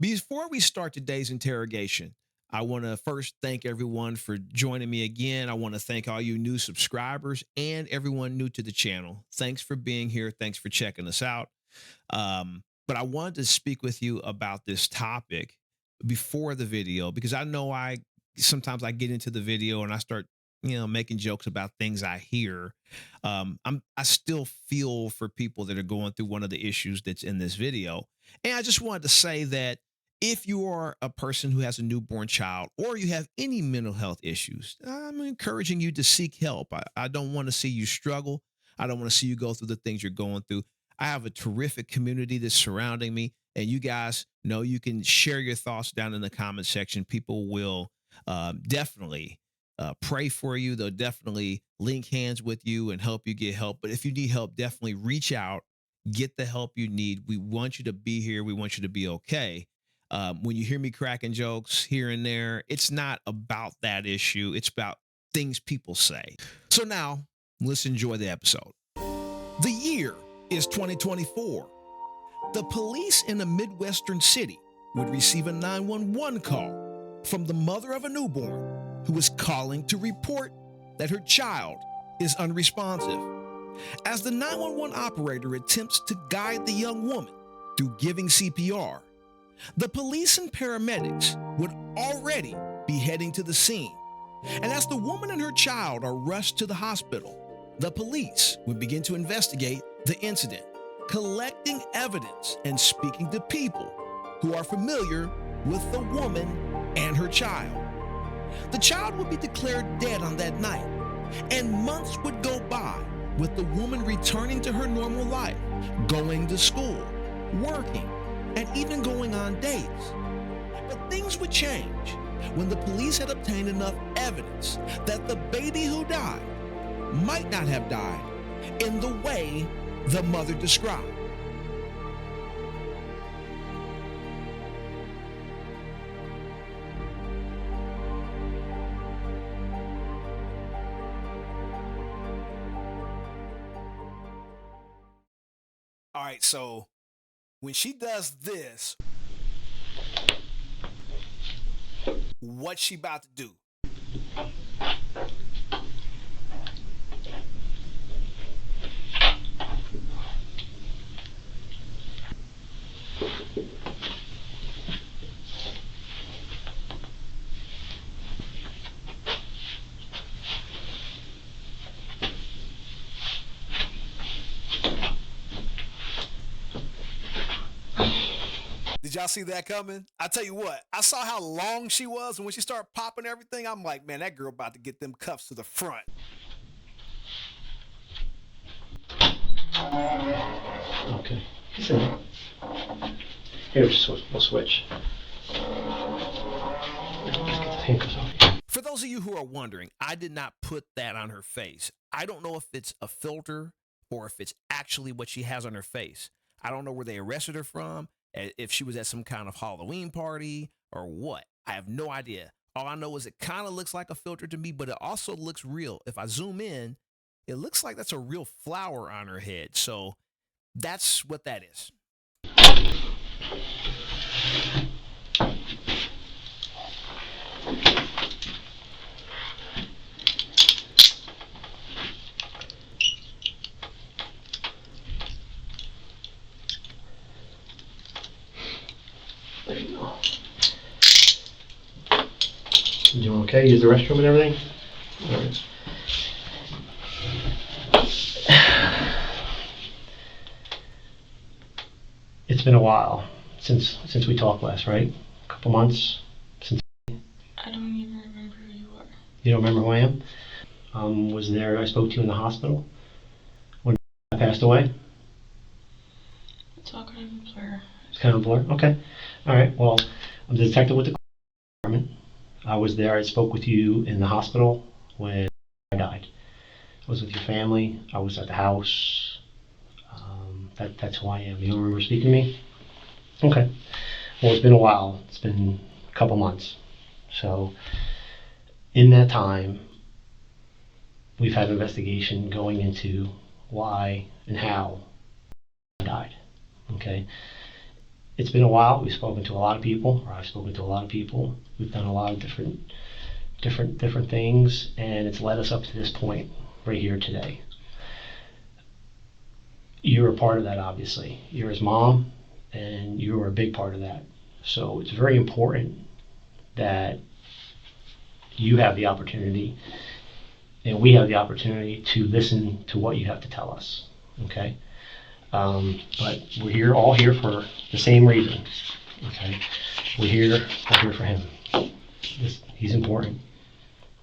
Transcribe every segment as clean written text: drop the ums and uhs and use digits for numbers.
Before we start today's interrogation, I want to first thank everyone for joining me again. I want to thank all you new subscribers and everyone new to the channel. Thanks for being here. Thanks for checking us out. But I wanted to speak with you about this topic before the video because I know I sometimes I get into the video and I start making jokes about things I hear. I still feel for people that are going through one of the issues that's in this video, and I just wanted to say that if you are a person who has a newborn child or you have any mental health issues, I'm encouraging you to seek help. I don't want to see you struggle. I don't want to see you go through the things you're going through. I have a terrific community that's surrounding me, and you guys know you can share your thoughts down in the comment section. People will definitely pray for you. They'll definitely link hands with you and help you get help. But if you need help, definitely reach out, get the help you need. We want you to be here. We want you to be okay. When you hear me cracking jokes here and there, it's not about that issue. It's about things people say. So now let's enjoy the episode. The year is 2024. The police in a Midwestern city would receive a 911 call from the mother of a newborn who is calling to report that her child is unresponsive. As the 911 operator attempts to guide the young woman through giving CPR, the police and paramedics would already be heading to the scene. And as the woman and her child are rushed to the hospital, the police would begin to investigate the incident, collecting evidence and speaking to people who are familiar with the woman and her child. The child would be declared dead on that night, and months would go by with the woman returning to her normal life, going to school, working, and even going on dates. But things would change when the police had obtained enough evidence that the baby who died might not have died in the way the mother described. All right, so when she does this, what's she about to do? Did y'all see that coming? I tell you what, I saw how long she was, and when she started popping everything, I'm like, man, that girl about to get them cuffs to the front. Okay. So, here, we'll switch. Let's get the handcuffs off. For those of you who are wondering, I did not put that on her face. I don't know if it's a filter or if it's actually what she has on her face. I don't know where they arrested her from, if she was at some kind of Halloween party or what. I have no idea. All I know is it kind of looks like a filter to me, but it also looks real. If I zoom in, it looks like that's a real flower on her head. So that's what that is. There you go. You doing okay? Use the restroom and everything? All right. It's been a while since we talked last, right? A couple months since. I don't even remember who you are. You don't remember who I am? Was there? I spoke to you in the hospital when I passed away. It's all kind of a blur. It's kind of a blur. Okay. All right. Well, I'm the detective with the department. I was there. I spoke with you in the hospital when I died. I was with your family. I was at the house. That's who I am. You don't remember speaking to me? Okay. Well, it's been a while. It's been a couple months. So, in that time, we've had an investigation going into why and how I died. Okay. it's been a while. We've spoken to a lot of people, or I've spoken to a lot of people. We've done a lot of different things, and it's led us up to this point right here today. You're a part of that, obviously. You're his mom, and you are a big part of that. So it's very important that you have the opportunity, and we have the opportunity to listen to what you have to tell us. Okay? But we're all here for the same reason. Okay? We're here for him. He's important.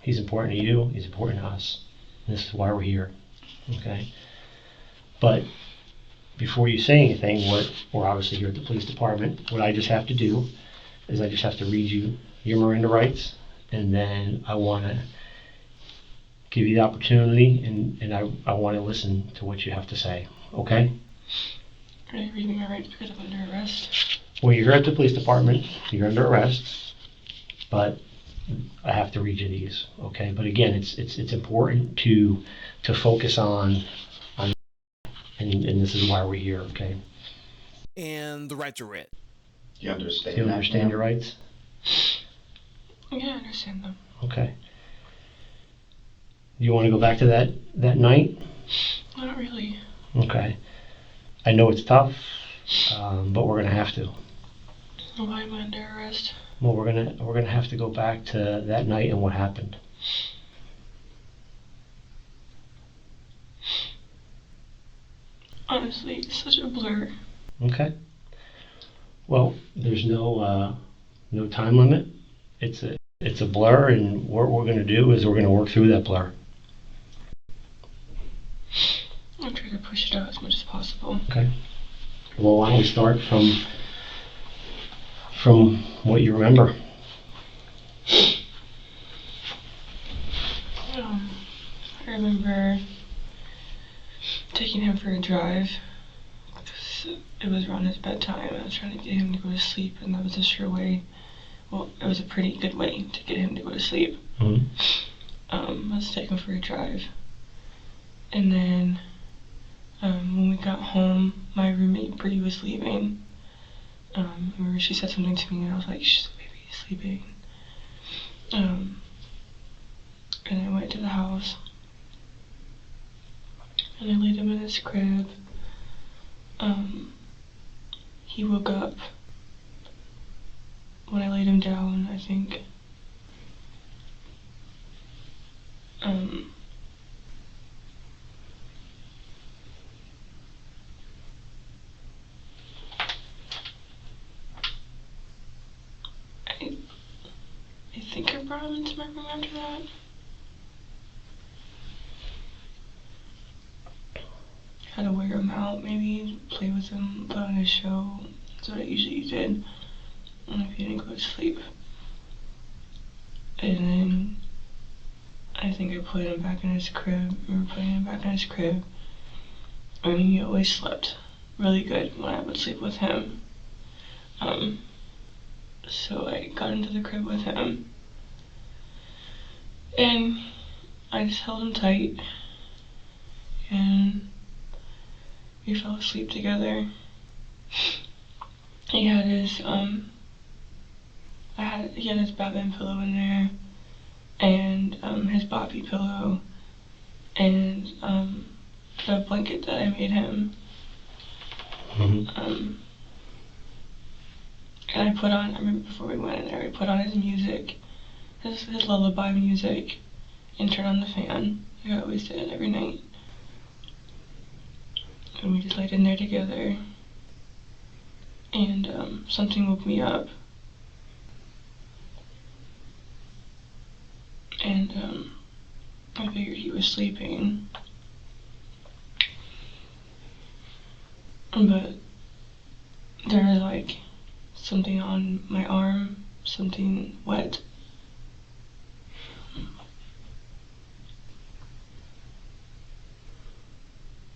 He's important to you. He's important to us. And this is why we're here. Okay? But before you say anything, we're obviously here at the police department. What I just have to do is I just have to read you your Miranda rights, and then I want to give you the opportunity, and I want to listen to what you have to say. Okay? Are you reading my rights because I'm under arrest? Well, you're here at the police department. You're under arrest, but I have to read you these. Okay? But again, it's important to focus on, and this is why we're here. Okay? And the rights are read. You understand Do you that understand now? your rights? Yeah, I understand them. Okay. You want to go back to that night? Not really. Okay. I know it's tough, but we're gonna have to. Why am I under arrest? Well, we're gonna have to go back to that night and what happened. Honestly, it's such a blur. Okay. Well, there's no time limit. It's a blur, and what we're gonna do is we're gonna work through that blur. I'll try to push it out as much as possible. Okay. Well, why don't we start from what you remember? I remember taking him for a drive. It was around his bedtime. I was trying to get him to go to sleep, and that was a sure way. Well, it was a pretty good way to get him to go to sleep. Mm-hmm. I was taking him for a drive, and then when we got home, my roommate Bree was leaving. I remember she said something to me, and I was like, "Shh, baby, he's sleeping." And I went to the house, and I laid him in his crib. He woke up when I laid him down, I think. I think I brought him into my room after that. Had to wear him out, maybe play with him, put on a show. That's what I usually did if he didn't go to sleep. And then I think I put him back in his crib. We were putting him back in his crib. I mean, he always slept really good when I would sleep with him. So I got into the crib with him, and I just held him tight, and we fell asleep together. He had his he had his Batman pillow in there, and his Bobby pillow, and the blanket that I made him. Mm-hmm. And I put on, I remember before we went in there, I put on his music, his lullaby music, and turned on the fan, like I always did every night. And we just laid in there together, and something woke me up. And I figured he was sleeping. But there was like something on my arm, something wet.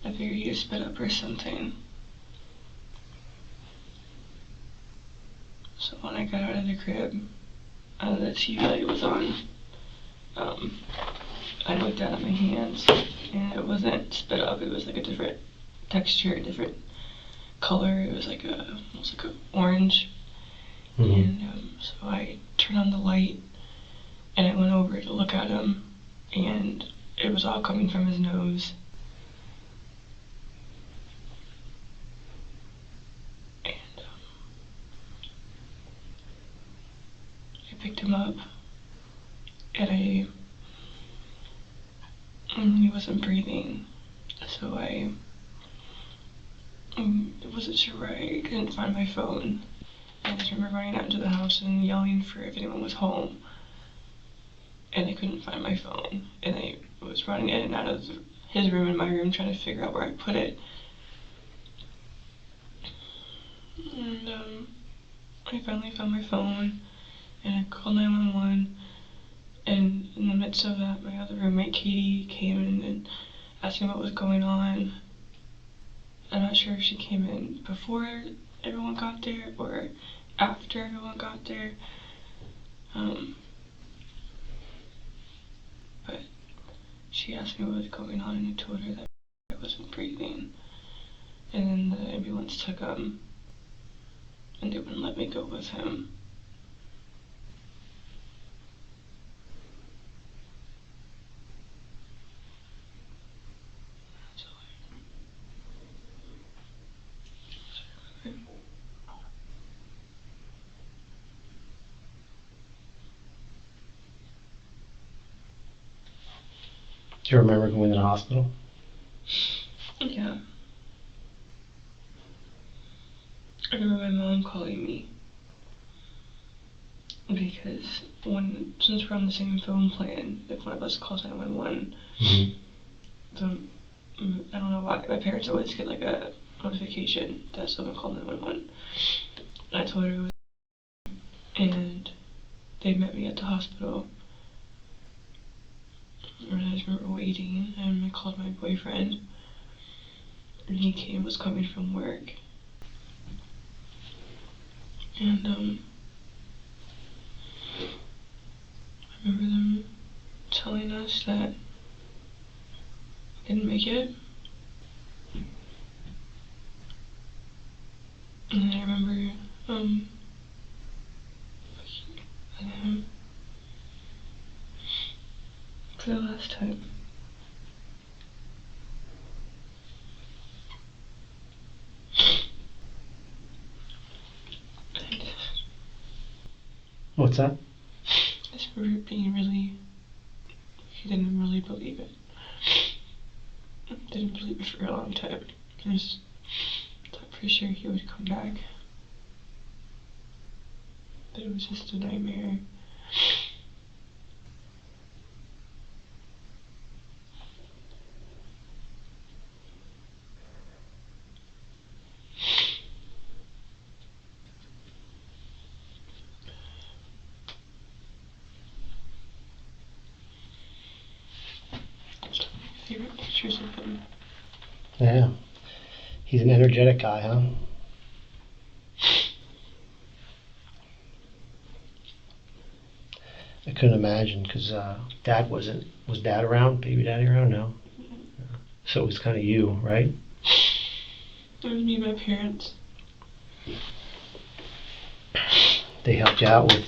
I figured he had spit up or something. So when I got out of the crib, the TV light was on. I looked down at my hands, and it wasn't spit up. It was like a different texture, different color. It was almost like a orange. Mm-hmm. And so I turned on the light and I went over to look at him, and it was all coming from his nose. And I picked him up, and he wasn't breathing, so I wasn't sure where. I couldn't find my phone. I just remember running out into the house and yelling for if anyone was home, and I couldn't find my phone, and I was running in and out of his room and my room trying to figure out where I put it. And I finally found my phone, and I called 911, and in the midst of that, my other roommate, Katie, came in and asked me what was going on. I'm not sure if she came in before everyone got there or after everyone got there. But she asked me what was going on, and I told her that I wasn't breathing. And then the ambulance took him, and they wouldn't let me go with him. So Do you remember going to the hospital? yeah. I remember my mom calling me because since we're on the same phone plan, if one of us calls 911, Mm-hmm. I don't know why, my parents always get like a notification that someone called 911. And I told her it was, and they met me at the hospital. And I just remember waiting, and I called my boyfriend, and he was coming from work. And I remember them telling us that I didn't make it. And I remember looking at him for the last time. And What's that? I just remember being really, he didn't really believe it. Didn't believe it for a long time. I just thought for sure he would come back. That it was just a nightmare. Favorite pictures of him. Yeah. He's an energetic guy, huh? I couldn't imagine because Dad wasn't. Was Dad around? Baby Daddy around? No. So it was kind of you, right? It was me and my parents. They helped you out with.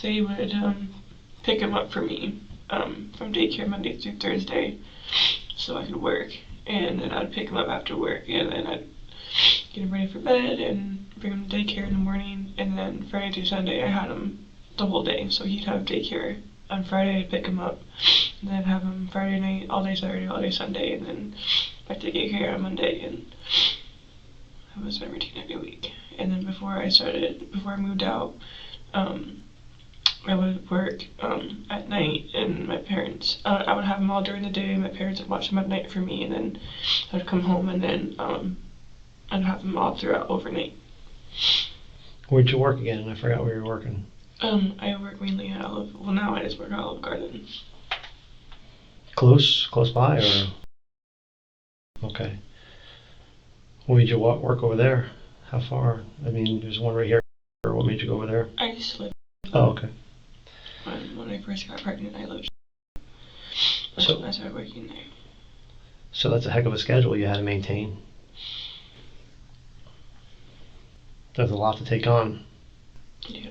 They would pick him up for me from daycare Monday through Thursday so I could work. And then I'd pick him up after work, and then I'd get him ready for bed and bring him to daycare in the morning. And then Friday through Sunday I had him the whole day, so he'd have daycare. On Friday I'd pick him up, and then have him Friday night, all day Saturday, all day Sunday, and then back to daycare on Monday. And that was my routine every week. And then before I moved out, I would work at night, and my parents, I would have them all during the day. My parents would watch them at night for me, and then I'd come home, and then I'd have them all throughout overnight. Where'd you work again? I forgot where you were working. I work mainly at now I just work at Olive Garden. Close by, or? Okay. What made you work over there? How far? I mean, there's one right here. What made you go over there? I used to live. Oh, okay. When I first got pregnant, I lived. So I started working there. So that's a heck of a schedule you had to maintain. That's a lot to take on. Yeah.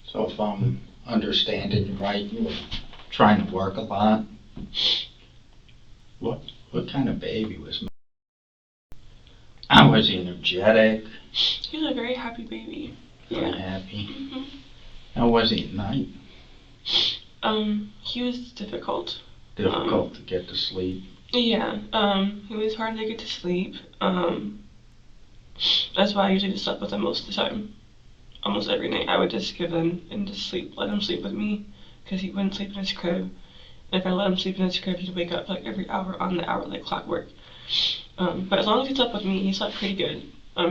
So if I'm understanding you right, you were trying to work a lot. What kind of baby was? I was energetic, He was a very happy baby. very Yeah. happy. hmm How was he at night? He was difficult. Difficult to get to sleep. Yeah. It was hard to get to sleep. That's why I usually just slept with him most of the time. Almost every night, I would just give him and just sleep, let him sleep with me, because he wouldn't sleep in his crib. And if I let him sleep in his crib, he'd wake up like every hour on the hour, like clockwork. But as long as he slept with me, he slept pretty good.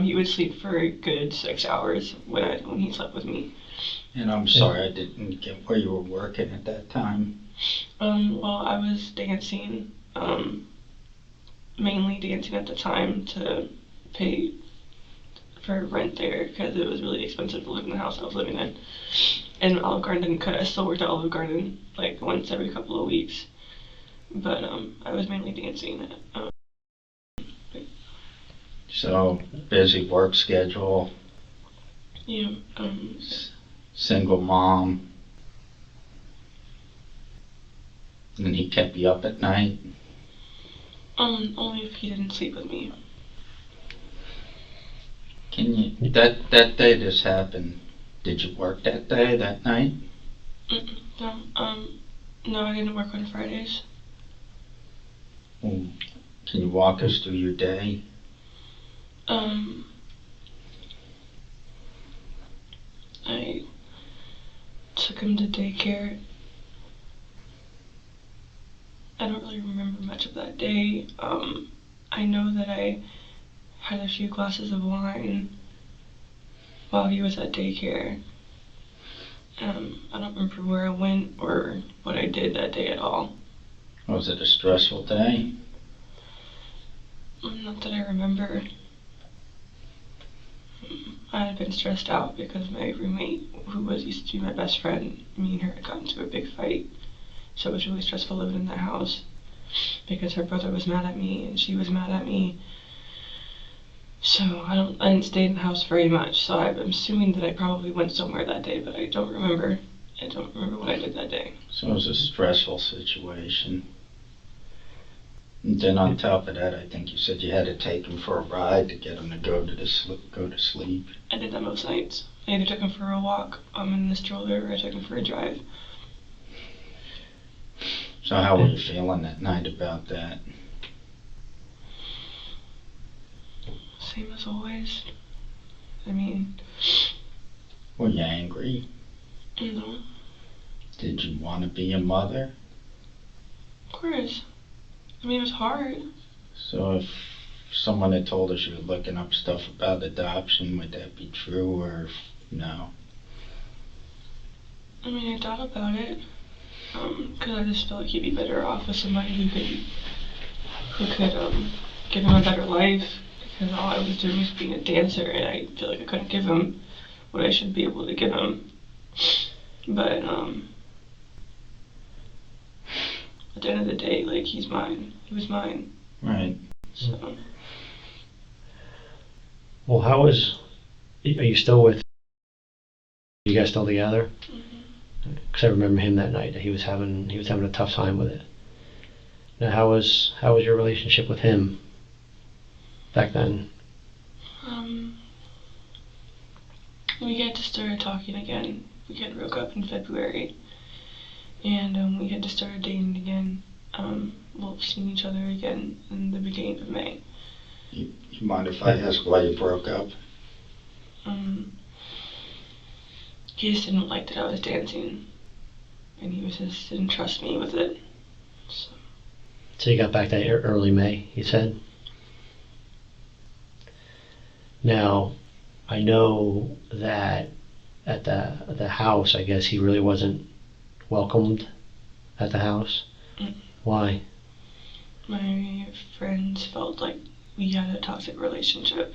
He would sleep for a good 6 hours when he slept with me. And I'm sorry I didn't get where you were working at that time. Well, I was dancing, mainly dancing at the time to pay for rent there because it was really expensive to live in the house I was living in. And Olive Garden didn't cut. I still worked at Olive Garden like once every couple of weeks, but I was mainly dancing. So busy work schedule, Yeah. single mom. And he kept you up at night. Only if he didn't sleep with me. Can you, that day this happened, did you work that day, that night? No. No, I didn't work on Fridays. Can you walk us through your day? I took him to daycare. I don't really remember much of that day. I know that I had a few glasses of wine while he was at daycare. I don't remember where I went or what I did that day at all. Was it a stressful day? Not that I remember. I had been stressed out because my roommate, who was used to be my best friend, me and her had gotten into a big fight. So it was really stressful living in that house because her brother was mad at me and she was mad at me. So I didn't stay in the house very much. So I'm assuming that I probably went somewhere that day, but I don't remember. I don't remember what I did that day. So it was a stressful situation. And then on top of that, I think you said you had to take him for a ride to get him to go to sleep. I did that most nights. I either took him for a walk in the stroller or I took him for a drive. So how were you feeling that night about that? Same as always. I mean, Were you angry? no, Did you want to be a mother? of course. I mean, it was hard. So if someone had told us you were looking up stuff about adoption, would that be true or no? I mean, I thought about it. Because I just felt like he'd be better off with somebody who could give him a better life. Because all I was doing was being a dancer, and I feel like I couldn't give him what I should be able to give him. But at the end of the day, like, he's mine. He was mine. Right. So. Well, are you still with, you guys still together? Because I remember him that night, he was having a tough time with it. Now, how was your relationship with him back then? We had to start talking again. We had broke up in February, and we had to start dating again. Well, seeing each other again in the beginning of May. You mind if I ask why you broke up? He just didn't like that I was dancing, and he just didn't trust me with it. So you got back that early May, you said? Now, I know that at the house, I guess he really wasn't welcomed at the house. Why? My friends felt like we had a toxic relationship.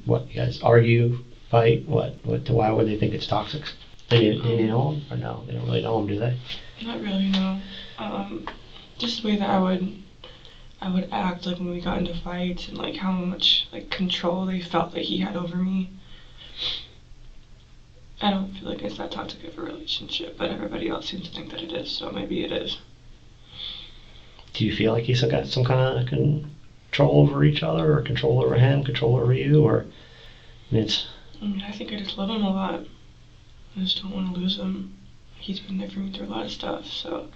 What, you guys argue, fight? What? Why would they think it's toxic? They didn't know him? Or no, they don't really know him, do they? Not really, no. Just the way that I would act like when we got into fights and like how much like control they felt like he had over me. I don't feel like it's that toxic of a relationship, but everybody else seems to think that it is, so maybe it is. Do you feel like he's got some kind of control over each other, or control over him, control over you, or it's? I mean, I think I just love him a lot. I just don't want to lose him. He's been there for me through a lot of stuff, so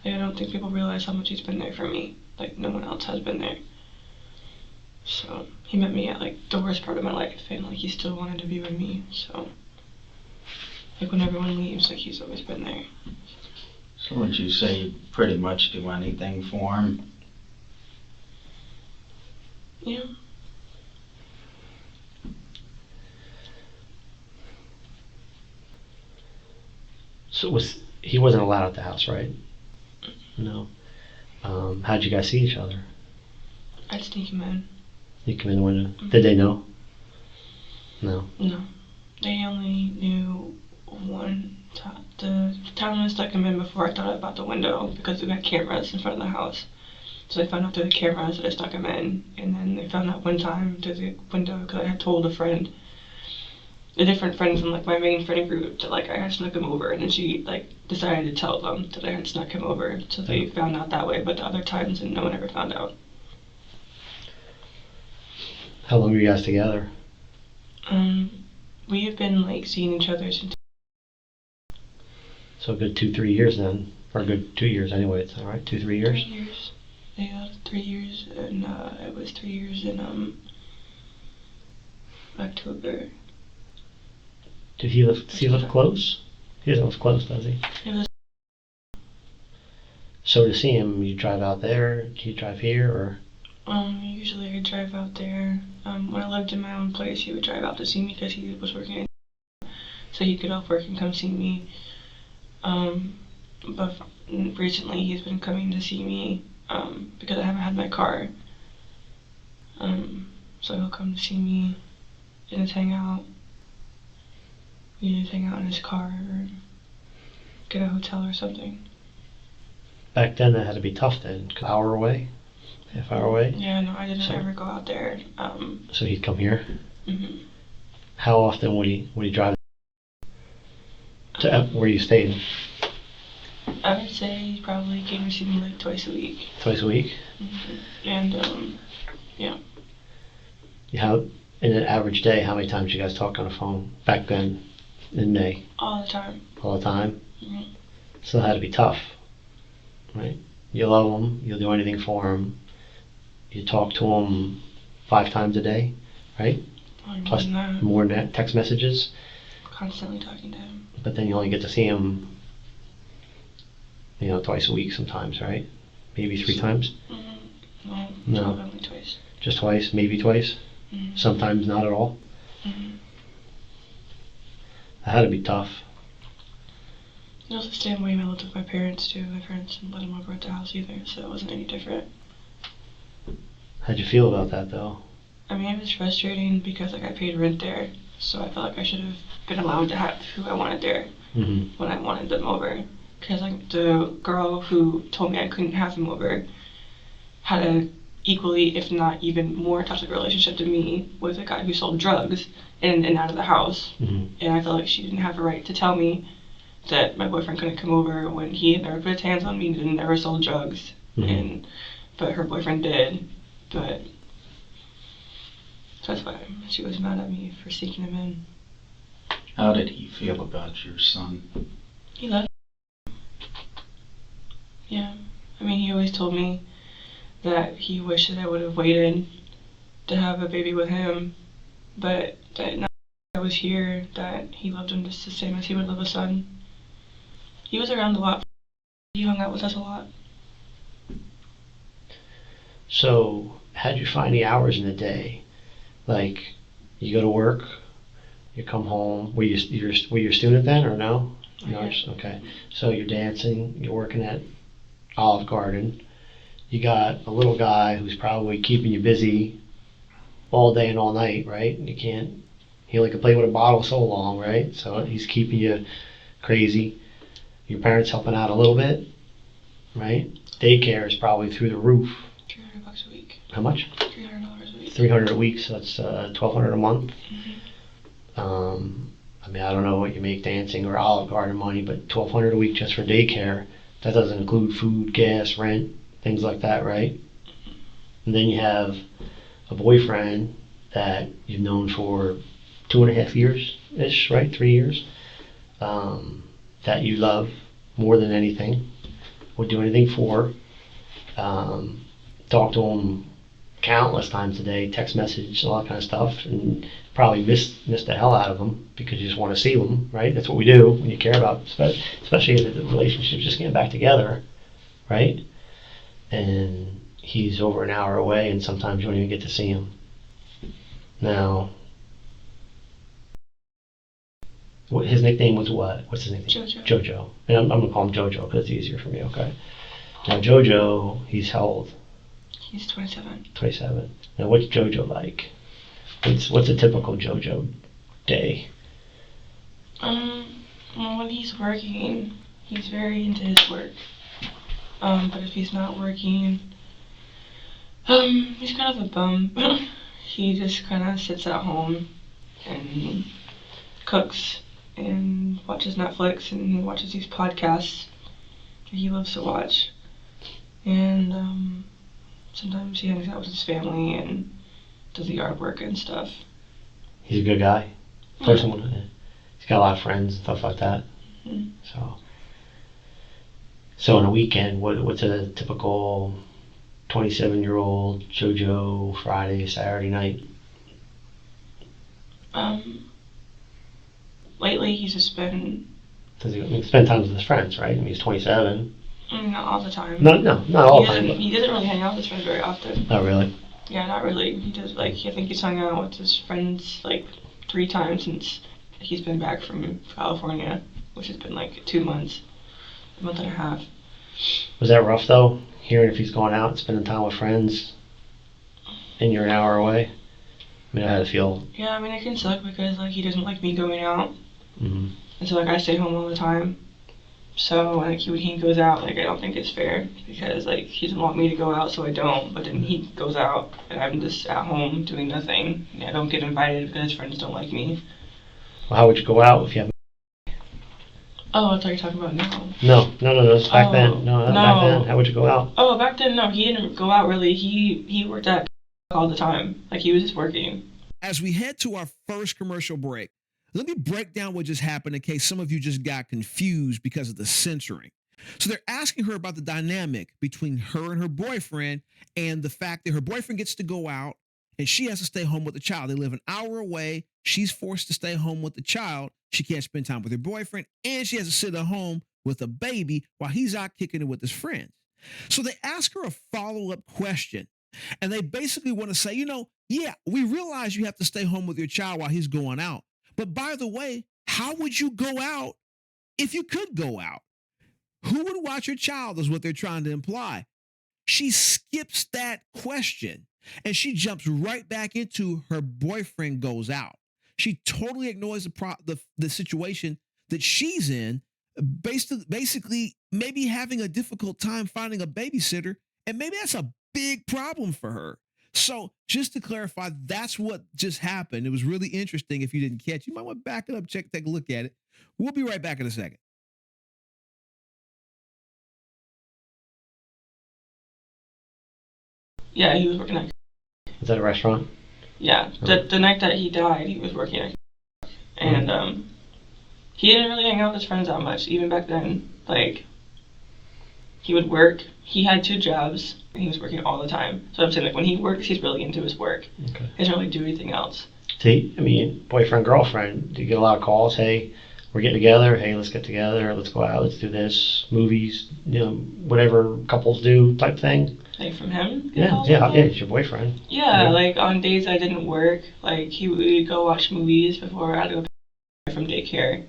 like, I don't think people realize how much he's been there for me. Like no one else has been there. So he met me at like the worst part of my life, and like he still wanted to be with me. So like when everyone leaves, like he's always been there. So would you say you'd pretty much do anything for him? Yeah. So he wasn't allowed at the house, right? No. How'd you guys see each other? I'd sneak him in. You come in the window. Did they know? No. No. They only knew one time. The time I stuck him in before I thought about the window because we had cameras in front of the house. So they found out through the cameras that I stuck him in, and then they found out one time through the window because I had told a friend, a different friend from like my main friend group, that like I had snuck him over, and then she like decided to tell them that I had snuck him over. So they found out that way, but the other times and no one ever found out. How long were you guys together? We have been like seeing each other since. So a good 2-3 years then, or a good 2 years anyway. It's all right, 2-3 years. 3 years. Yeah, 3 years, and it was 3 years in October. Does he live close? He doesn't live close, does he? It was. So to see him, you drive out there. Do you drive here, or? Usually I drive out there. When I lived in my own place, he would drive out to see me because he was working, so he'd get off work and come see me. But recently he's been coming to see me because I haven't had my car. So he'll come to see me and just hang out. We just hang out in his car or get a hotel or something. Back then, that had to be tough then. Hour away? Half hour away? Yeah, no, I didn't So- ever go out there. So he'd come here? Mhm. How often would he drive to where you stayed? I would say he probably came to see me like twice a week. Twice a week? And How, in an average day, how many times you guys talk on the phone back then in May? all the time. All the time? Mhm. So that had to be tough, right? You love him, you'll do anything for him. You talk to him 5 times a day, right? More Plus than that, more than that, text messages, constantly talking to him. but then you only get to see him, twice a week sometimes, right? Maybe 3 times? No, No. probably only twice. Just twice, maybe twice? Mhm. Sometimes not at all? Mhm. That had to be tough. It was the same way I lived with my parents too. My parents didn't let him over at the house either, so it wasn't any different. How'd you feel about that though? I mean, it was frustrating because like I paid rent there, so I felt like I should have been allowed to have who I wanted there Mm-hmm. when I wanted them over. Because like the girl who told me I couldn't have him over had a equally, if not even more toxic relationship to me with a guy who sold drugs in and out of the house. Mm-hmm. And I felt like she didn't have a right to tell me that my boyfriend couldn't come over when he had never put his hands on me and never sold drugs. Mm-hmm. But her boyfriend did. But so that's why she was mad at me for sneaking him in. How did he feel about your son? He loved him. Yeah. I mean, he always told me that he wished that I would have waited to have a baby with him, but that now that I was here, that he loved him just the same as he would love a son. He was around a lot. He hung out with us a lot. So how'd you find the hours in the day? Like, you go to work, you come home. Were you a student then or no? No, Yeah. okay. So you're dancing, you're working at Olive Garden. You got a little guy who's probably keeping you busy all day and all night, right? He only can play with a bottle so long, right? So he's keeping you crazy. Your parents helping out a little bit, right? Daycare is probably through the roof. $300 a week. How much? $300 a week. $300 a week, so that's $1,200 a month. Mm-hmm. I mean, I don't know what you make dancing or Olive Garden money, but $1,200 a week just for daycare. That doesn't include food, gas, rent, things like that, right? And then you have a boyfriend that you've known for 2.5 years ish, right? 3 years. That you love more than anything, would do anything for. Talk to him countless times a day, text message, all that kind of stuff, and probably miss the hell out of them because you just want to see them, right? That's what we do when you care about, especially if the relationship's just getting back together, right? And he's over an hour away, and sometimes you don't even get to see him. Now, his nickname was what? What's his nickname? Jojo. Jojo. And I'm going to call him Jojo because it's easier for me, okay? Now, Jojo, he's how old? He's 27. 27. Now, what's Jojo like? What's a typical Jojo day? Well, when he's working, he's very into his work. But if he's not working, he's kind of a bum. He just kind of sits at home and cooks and watches Netflix and watches these podcasts that he loves to watch. And sometimes he hangs out with his family and does the yard work and stuff. He's a good guy. Yeah. He's got a lot of friends and stuff like that. Mm-hmm. So on a weekend, what's a typical 27-year-old Jojo Friday, Saturday night? Lately he's just been... Does he spend time with his friends, right? I mean, he's 27. Not all the time. Not all the time. He doesn't really hang out with his friends very often. Not really. Yeah, not really. He does, I think he's hung out with his friends, 3 times since he's been back from California, which has been, 2 months, a month and a half. Was that rough, though? Hearing if he's going out and spending time with friends and you're an hour away? I mean, I had to feel... Yeah, I mean, it can suck because, he doesn't like me going out. Mm-hmm. And so, I stay home all the time. So, when he goes out, I don't think it's fair because, he doesn't want me to go out, so I don't. But then he goes out, and I'm just at home doing nothing. And I don't get invited because his friends don't like me. Well, how would you go out if you have... Oh, I thought you were talking about now. No, this is back then. No. Back then. How would you go out? Oh, back then, no, he didn't go out really. He worked at all the time. He was just working. As we head to our first commercial break, let me break down what just happened in case some of you just got confused because of the censoring. So they're asking her about the dynamic between her and her boyfriend and the fact that her boyfriend gets to go out and she has to stay home with the child. They live an hour away. She's forced to stay home with the child. She can't spend time with her boyfriend, and she has to sit at home with a baby while he's out kicking it with his friends. So they ask her a follow-up question, and they basically want to say, yeah, we realize you have to stay home with your child while he's going out. But by the way, how would you go out if you could go out? Who would watch your child is what they're trying to imply. She skips that question and she jumps right back into her boyfriend goes out. She totally ignores the situation that she's in, basically maybe having a difficult time finding a babysitter, and maybe that's a big problem for her. So just to clarify, that's what just happened. It was really interesting. If you didn't catch, you might want to back it up, take a look at it. We'll be right back in a second. Yeah, he was working at... Is that a restaurant? Yeah, the night that he died, he was working at... And he didn't really hang out with his friends that much, even back then. He would work. He had 2 jobs, and he was working all the time. So I'm saying, when he works, he's really into his work. Okay. He doesn't really do anything else. See, I mean, boyfriend, girlfriend, do you get a lot of calls? Hey, we're getting together. Hey, let's get together. Let's go out. Let's do this. Movies, whatever couples do type thing. From him? Yeah, it's your boyfriend. Yeah, on days I didn't work, he would go watch movies before I had to go pick him from daycare.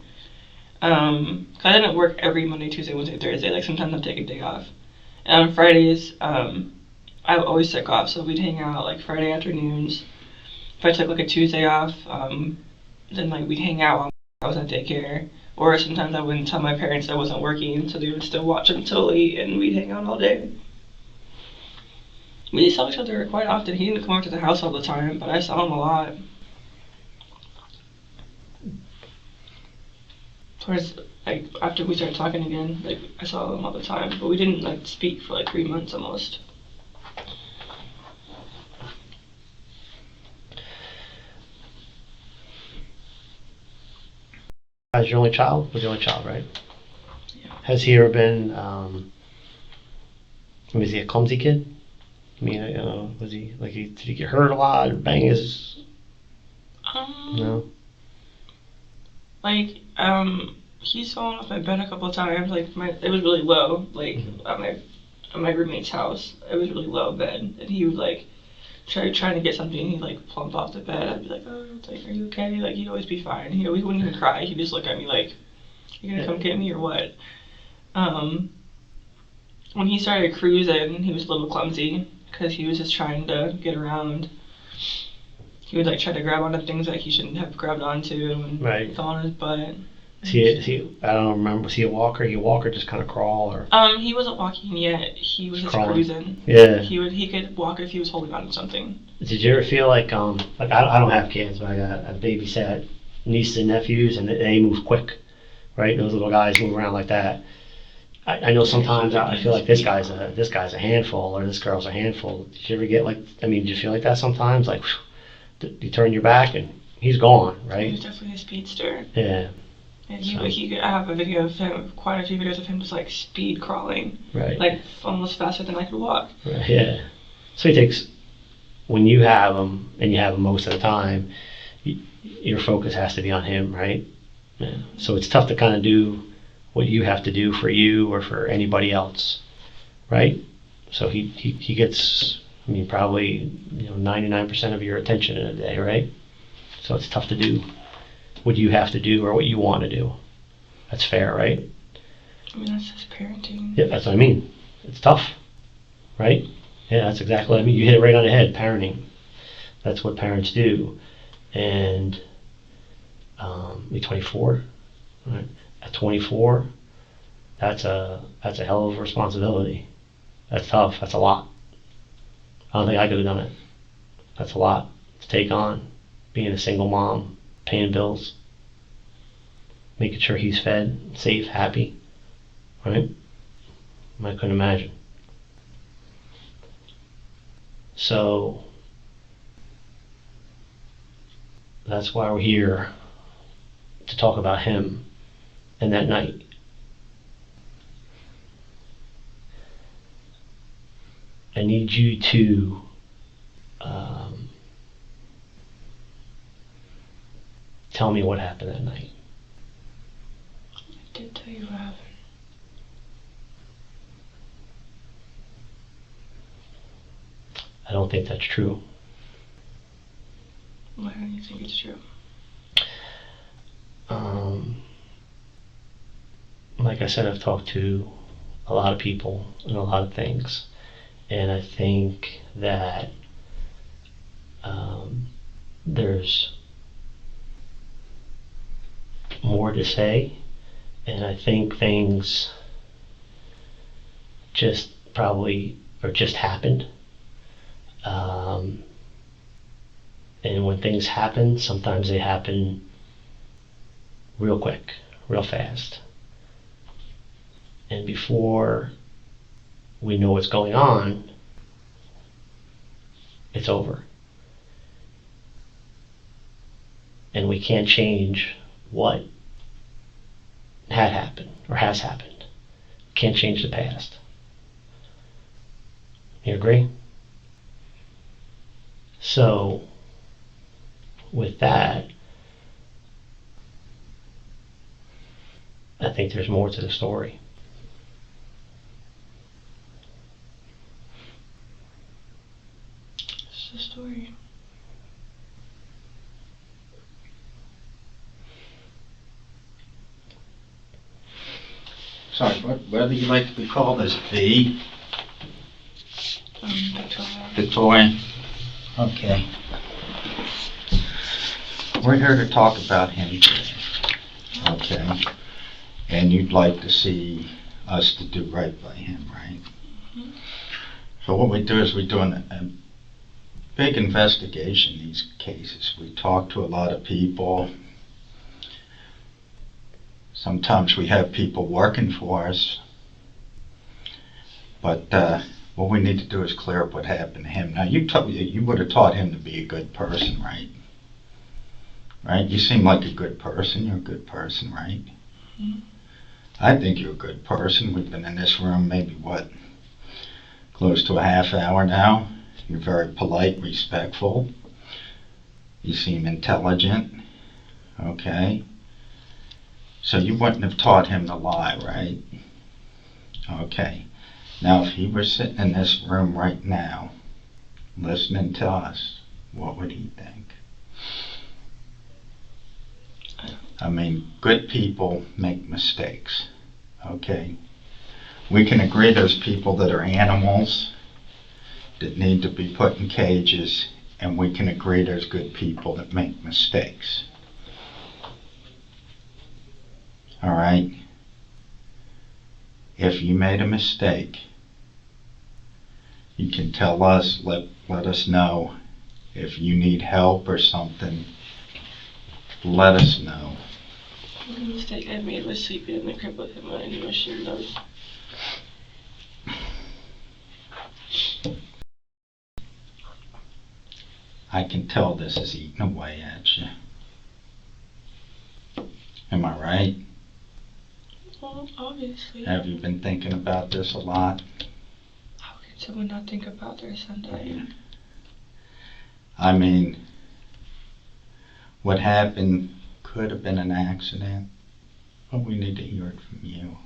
'Cause I didn't work every Monday, Tuesday, Wednesday, Thursday. Sometimes I'd take a day off. And on Fridays, I would always took off, so we'd hang out Friday afternoons. If I took a Tuesday off, then we'd hang out while I was at daycare. Or sometimes I wouldn't tell my parents I wasn't working, so they would still watch him till late, and we'd hang out all day. We saw each other quite often. He didn't come over to the house all the time, but I saw him a lot. Towards, like, after we started talking again, like, I saw him all the time, but we didn't, like, speak for, like, 3 months almost. As your only child? Was your only child, right? Yeah. Has he ever been, was he a clumsy kid? I mean, was he, like, did he get hurt a lot or bang his, no? Like, he's fallen off my bed a couple of times. Like, it was really low. Like, at my roommate's house, it was really low bed, and he would like trying to get something. And he'd like plump off the bed. I'd be like, oh, like, are you okay? Like, he'd always be fine. He wouldn't even cry. He'd just look at me like, you gonna come get me or what? When he started cruising, he was a little clumsy because he was just trying to get around. He would like try to grab onto things that he shouldn't have grabbed onto and Right. fall on his butt. Is he, I don't remember, was he a walker? He walk or just kind of crawl or? He wasn't walking yet. He was just Crawling. cruising. Yeah. He could walk if he was holding on to something. Did you ever feel like I don't have kids, but I babysat nieces and nephews, and they move quick, right? Those little guys move around like that. I know sometimes I feel like this guy's a handful, or this girl's a handful. Did you ever get like, I mean, did you feel like that sometimes? Like, you turn your back and he's gone, He right? was definitely a speedster. Yeah. And So- I have a video of him, quite a few videos of him just like speed crawling, Right. like almost faster than I could walk. Right, yeah. So he takes, when you have him, and you have him most of the time, your focus has to be on him, right? Yeah. So it's tough to kind of do what you have to do for you or for anybody else, right? So he gets, I mean, probably 99% of your attention in a day, right? So it's tough to do what you have to do or what you want to do. That's fair, right? I mean, that's just parenting. Yeah, that's what I mean. It's tough, right? Yeah, that's exactly what I mean. You hit it right on the head, parenting. That's what parents do. And you're 24, right? At 24, that's a hell of a responsibility. That's tough. That's a lot. I don't think I could have done it. That's a lot to take on. Being a single mom, paying bills, making sure he's fed, safe, happy, right? I couldn't imagine. So that's why we're here, to talk about him and that night. I need you to tell me what happened that night. I did tell you what happened. I don't think that's true. Why don't you think it's true? Like I said, I've talked to a lot of people and a lot of things, and I think that there's more to say, and I think things just probably or just happened. And when things happen, sometimes they happen real quick, real fast. And before we know what's going on, it's over. And we can't change what had happened or has happened. Can't change the past. You agree? So, with that, I think there's more to the story. It's the story. Sorry, what do you like to be called as V? Victoria. Victoria? Okay. We're here to talk about him today. Okay. and you'd like to see us to do right by him, right? Mhm. So what we do is we do a big investigation in these cases. We talk to a lot of people. Sometimes we have people working for us, but what we need to do is clear up what happened to him. Now, you would have taught him to be a good person, right? Right? You seem like a good person. You're a good person, right? Mhm. I think you're a good person. We've been in this room maybe, close to a half hour now. You're very polite, respectful. You seem intelligent. Okay? So you wouldn't have taught him to lie, right? Okay. Now, if he were sitting in this room right now, listening to us, what would he think? I mean, good people make mistakes, okay? We can agree there's people that are animals that need to be put in cages, and we can agree there's good people that make mistakes. All right? If you made a mistake, you can tell us, let us know. If you need help or something, let us know. The mistake I made was sleeping in the crib with him when I knew I shouldn't have. I can tell this is eating away at you. Am I right? Well, obviously. Have you been thinking about this a lot? How could someone not think about their son dying? I mean, what happened could have been an accident, but we need to hear it from you.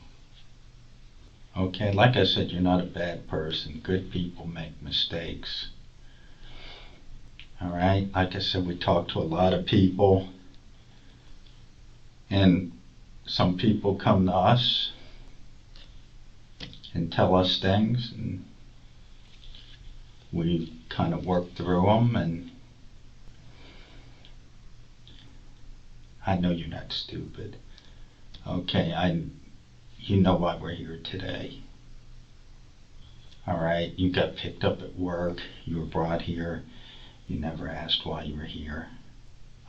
Okay, like I said, you're not a bad person. Good people make mistakes. All right, like I said, we talk to a lot of people, and some people come to us and tell us things, and we kind of work through them, and I know you're not stupid. Okay, you know why we're here today. All right, you got picked up at work, you were brought here, you never asked why you were here.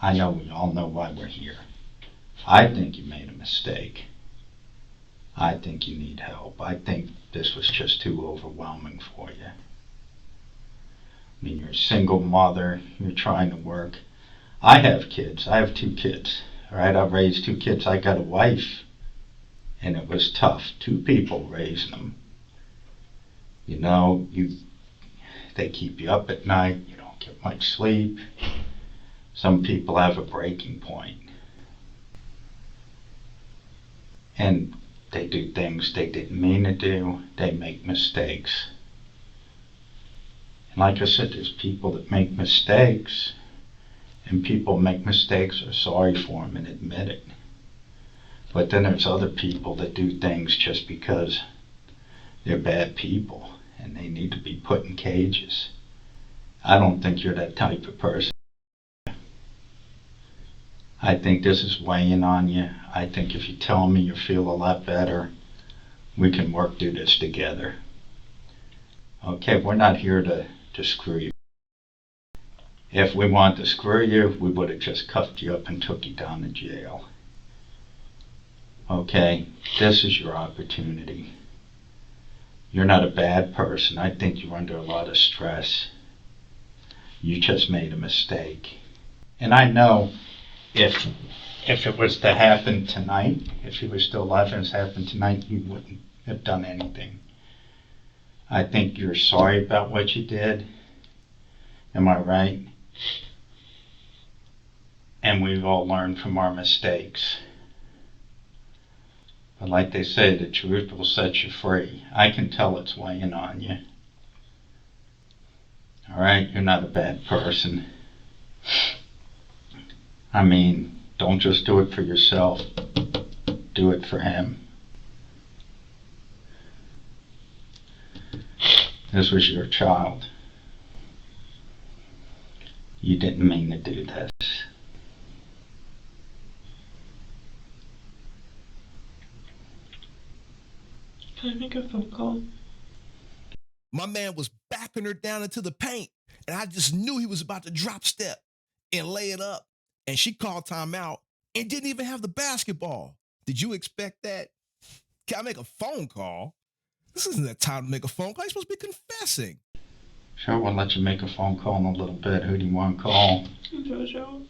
I know we all know why we're here. I think you made a mistake. I think you need help. I think this was just too overwhelming for you. I mean, you're a single mother, you're trying to work. I have kids, I have 2 kids, all right? I've raised 2 kids, I got a wife, and it was tough. 2 people raising them. You know, they keep you up at night, you don't get much sleep. Some people have a breaking point. And they do things they didn't mean to do, they make mistakes. And like I said, there's people that make mistakes, and people make mistakes are sorry for them and admit it. But then there's other people that do things just because they're bad people and they need to be put in cages. I don't think you're that type of person. I think this is weighing on you. I think if you tell me you feel a lot better, we can work through this together. Okay, we're not here to screw you. If we wanted to screw you, we would have just cuffed you up and took you down to jail. Okay, this is your opportunity. You're not a bad person. I think you're under a lot of stress. You just made a mistake. And I know if it was to happen tonight, if you were still alive and it was happened tonight, you wouldn't have done anything. I think you're sorry about what you did. Am I right? And we've all learned from our mistakes. But like they say, the truth will set you free. I can tell it's weighing on you. All right, you're not a bad person. I mean, don't just do it for yourself. Do it for him. This was your child. You didn't mean to do this. I make a phone call? My man was backing her down into the paint, and I just knew he was about to drop step and lay it up. And she called timeout and didn't even have the basketball. Did you expect that? Can I make a phone call? This isn't the time to make a phone call. You're supposed to be confessing. Sure, we'll let you make a phone call in a little bit. Who do you want to call? Jojo.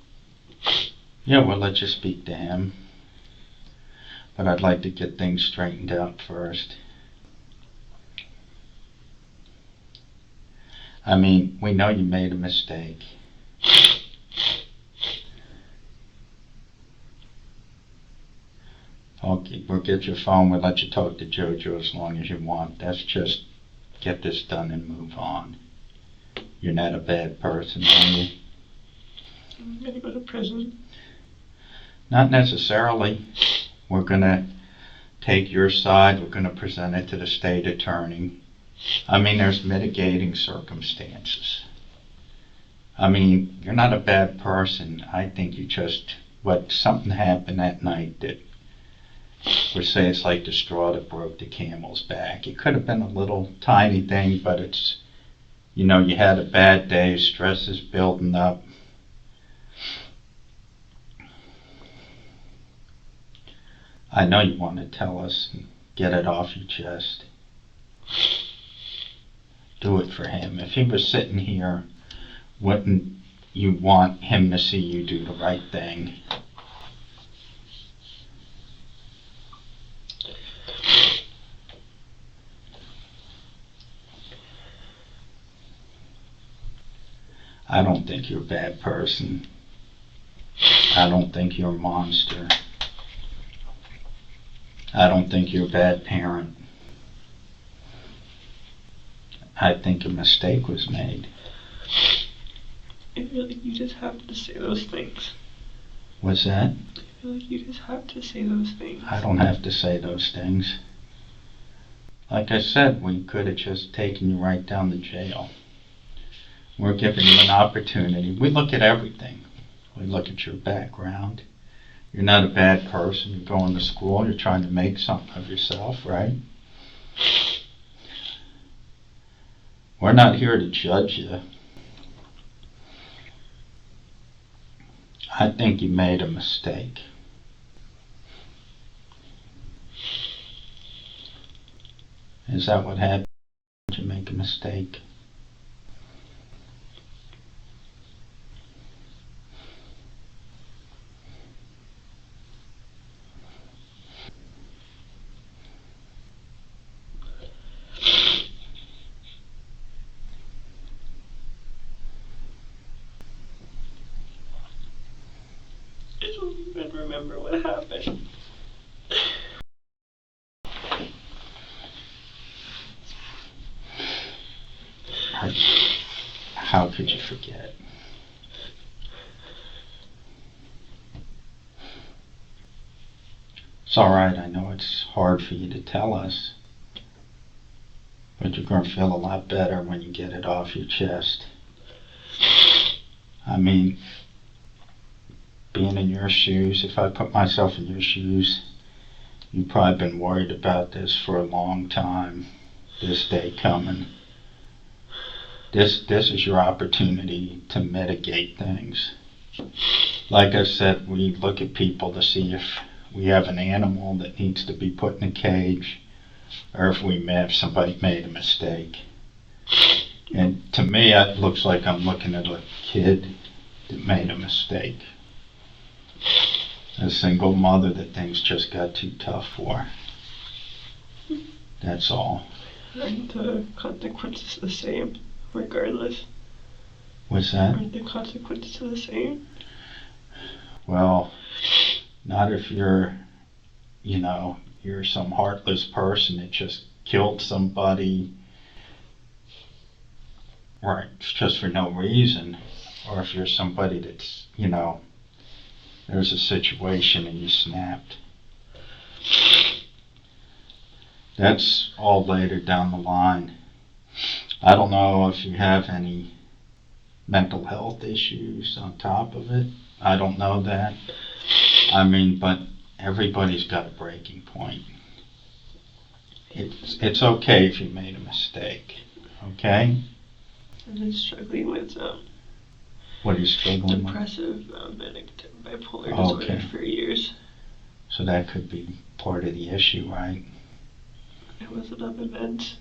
Yeah, we'll let you speak to him. But I'd like to get things straightened out first. I mean, we know you made a mistake. Okay, we'll get your phone. We'll let you talk to Jojo as long as you want. That's just get this done and move on. You're not a bad person, are you? I'm gonna go to prison. Not necessarily. We're going to take your side. We're going to present it to the state attorney. I mean, there's mitigating circumstances. I mean, you're not a bad person. I think you just, something happened that night that, we say it's like the straw that broke the camel's back. It could have been a little tiny thing, but it's, you know, you had a bad day, stress is building up. I know you want to tell us and get it off your chest. Do it for him. If he was sitting here, wouldn't you want him to see you do the right thing? I don't think you're a bad person. I don't think you're a monster. I don't think you're a bad parent. I think a mistake was made. I feel like you just have to say those things. What's that? I feel like you just have to say those things. I don't have to say those things. Like I said, we could have just taken you right down to jail. We're giving you an opportunity. We look at everything. We look at your background. You're not a bad person. You're going to school. You're trying to make something of yourself, right? We're not here to judge you. I think you made a mistake. Is that what happened? Did you make a mistake? I don't even remember what happened. How could you forget? It's alright, I know it's hard for you to tell us, but you're going to feel a lot better when you get it off your chest. I mean, being in your shoes, if I put myself in your shoes, you've probably been worried about this for a long time, this day coming. This is your opportunity to mitigate things. Like I said, we look at people to see if we have an animal that needs to be put in a cage, or if we may have somebody made a mistake. And to me, it looks like I'm looking at a kid that made a mistake. A single mother that things just got too tough for. That's all. And the consequences the same, regardless. What's that? Aren't the consequences the same? Well, not if you're some heartless person that just killed somebody, right, just for no reason. Or if you're somebody that's, there's a situation and you snapped. That's all later down the line. I don't know if you have any mental health issues on top of it. I don't know that. I mean, but everybody's got a breaking point. It's okay if you made a mistake, okay? I've been struggling with What are you struggling with? depressive manic bipolar Okay. disorder for years. So that could be part of the issue, right? I wasn't on the meds.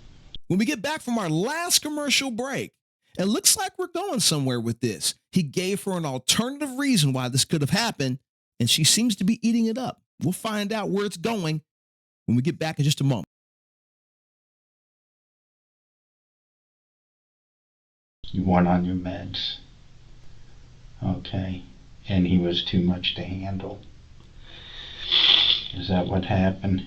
When we get back from our last commercial break, it looks like we're going somewhere with this. He gave her an alternative reason why this could have happened, and she seems to be eating it up. We'll find out where it's going when we get back in just a moment. You weren't on your meds. Okay. And he was too much to handle. Is that what happened?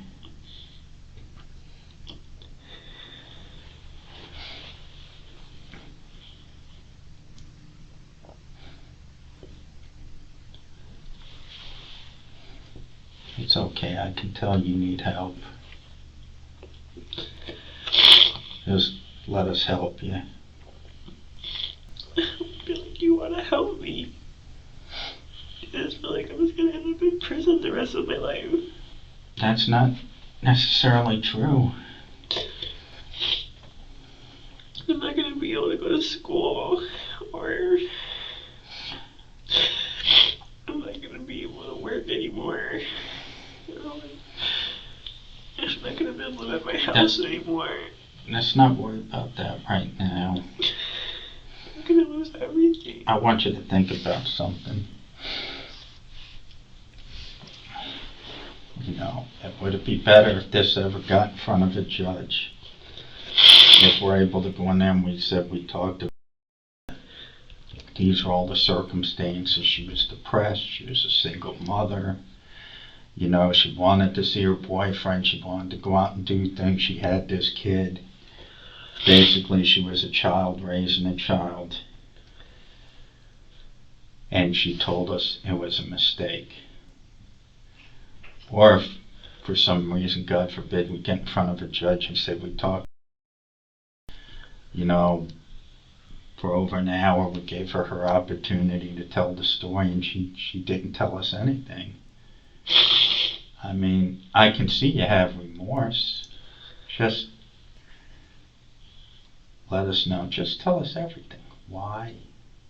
It's okay, I can tell you need help. Just let us help you. I feel like you want to help me. I just feel like I was going to end up in prison the rest of my life. That's not necessarily true. I'm not going to be able to go to school, or I'm not going to be able to work anymore. You know, I'm not going to be able to live at my house anymore. Let's not worry about that right now. I'm going to lose everything. I want you to think about something. You know, would it be better if this ever got in front of a judge? If we're able to go in there and we said we talked about these are all the circumstances. She was depressed. She was a single mother. You know, she wanted to see her boyfriend. She wanted to go out and do things. She had this kid. Basically, she was a child raising a child. And she told us it was a mistake. Or if for some reason, God forbid, we get in front of a judge and say we talked, you know, for over an hour, we gave her her opportunity to tell the story, and she didn't tell us anything. I mean, I can see you have remorse. Just let us know. Just tell us everything. Why?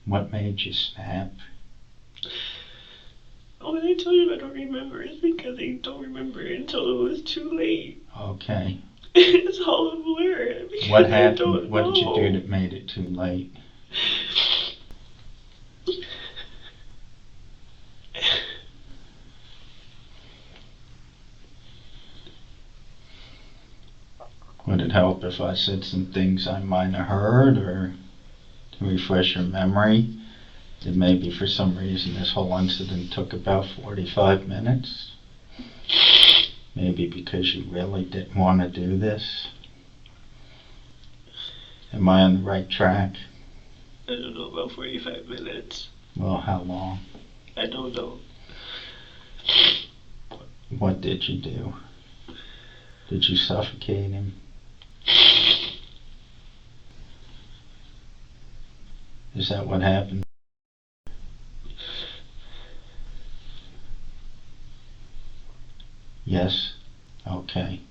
What made you snap? When I tell you I don't remember, it's because I don't remember until it was too late. Okay. It's all a blur. What happened? What did you do that made it too late? Would it help if I said some things I might have heard, or to refresh your memory? That maybe for some reason this whole incident took about 45 minutes? Maybe because you really didn't want to do this? Am I on the right track? I don't know, about 45 minutes. Well, how long? I don't know. What did you do? Did you suffocate him? Is that what happened? Yes? Okay.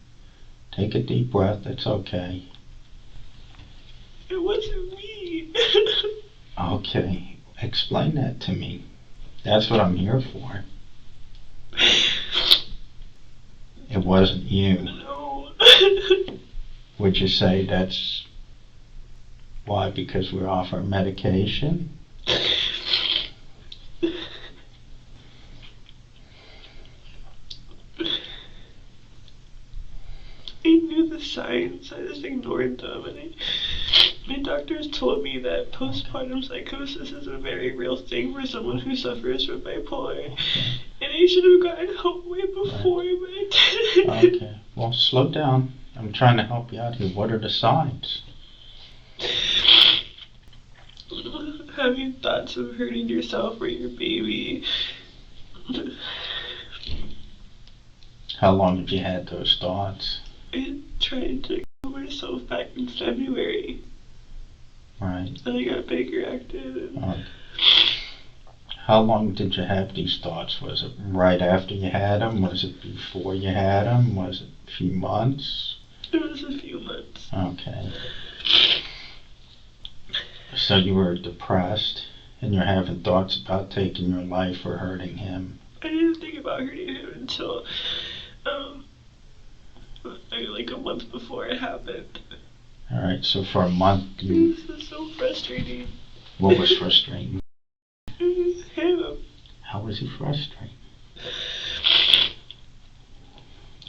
Take a deep breath, it's okay. It wasn't me. Okay, explain that to me. That's what I'm here for. It wasn't you. No. Would you say that's why? Because we're off our medication? I knew the signs, I just ignored them, and my doctors told me that postpartum psychosis is a very real thing for someone who suffers from bipolar, and I should have gotten help way before, but I didn't. Okay, well, slow down. I'm trying to help you out here. What are the signs? Having thoughts of hurting yourself or your baby. How long have you had those thoughts? I tried to kill myself back in February. Right. And I got big-reacted. How long did you have these thoughts? Was it right after you had them? Was it before you had them? Was it a few months? It was a few months. Okay. So you were depressed, and you're having thoughts about taking your life or hurting him. I didn't think about hurting him until, like a month before it happened. Alright, so for a month you... This is so frustrating. What was frustrating? Him. How was he frustrating?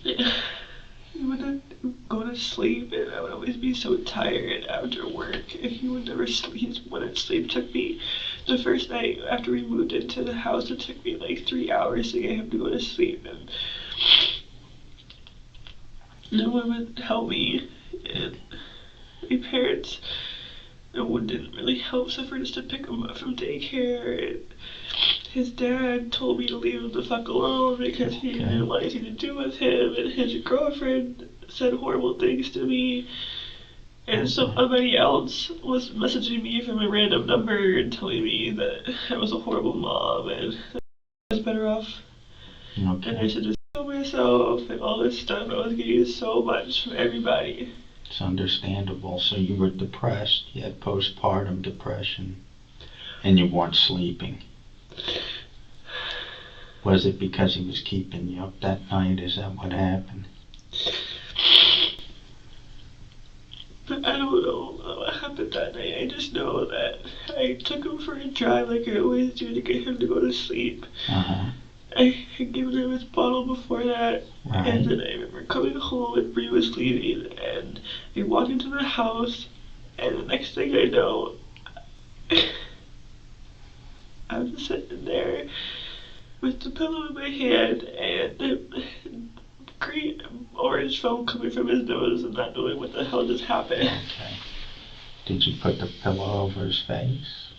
He wouldn't go to sleep, and I would always be so tired after work, and he would never sleep. He wouldn't sleep. Took me, the first night after we moved into the house, it took me like 3 hours to get him to go to sleep, and no one would help me, and my parents, no one didn't really help except for just to pick him up from daycare, and his dad told me to leave him the fuck alone because he didn't want anything to do with him, and his girlfriend said horrible things to me, and somebody else was messaging me from a random number and telling me that I was a horrible mom and I was better off, and I should just kill myself and all this stuff. I was getting so much from everybody. It's understandable. So you were depressed, you had postpartum depression, and you weren't sleeping. Was it because he was keeping you up that night? Is that what happened? I don't know what happened that night. I just know that I took him for a drive like I always do to get him to go to sleep. I had given him his bottle before that, and then I remember coming home and Bree was leaving, and we walked into the house, and the next thing I know, I'm just sitting there with the pillow in my hand and green orange foam coming from his nose and not knowing what the hell just happened. Okay. Did you put the pillow over his face?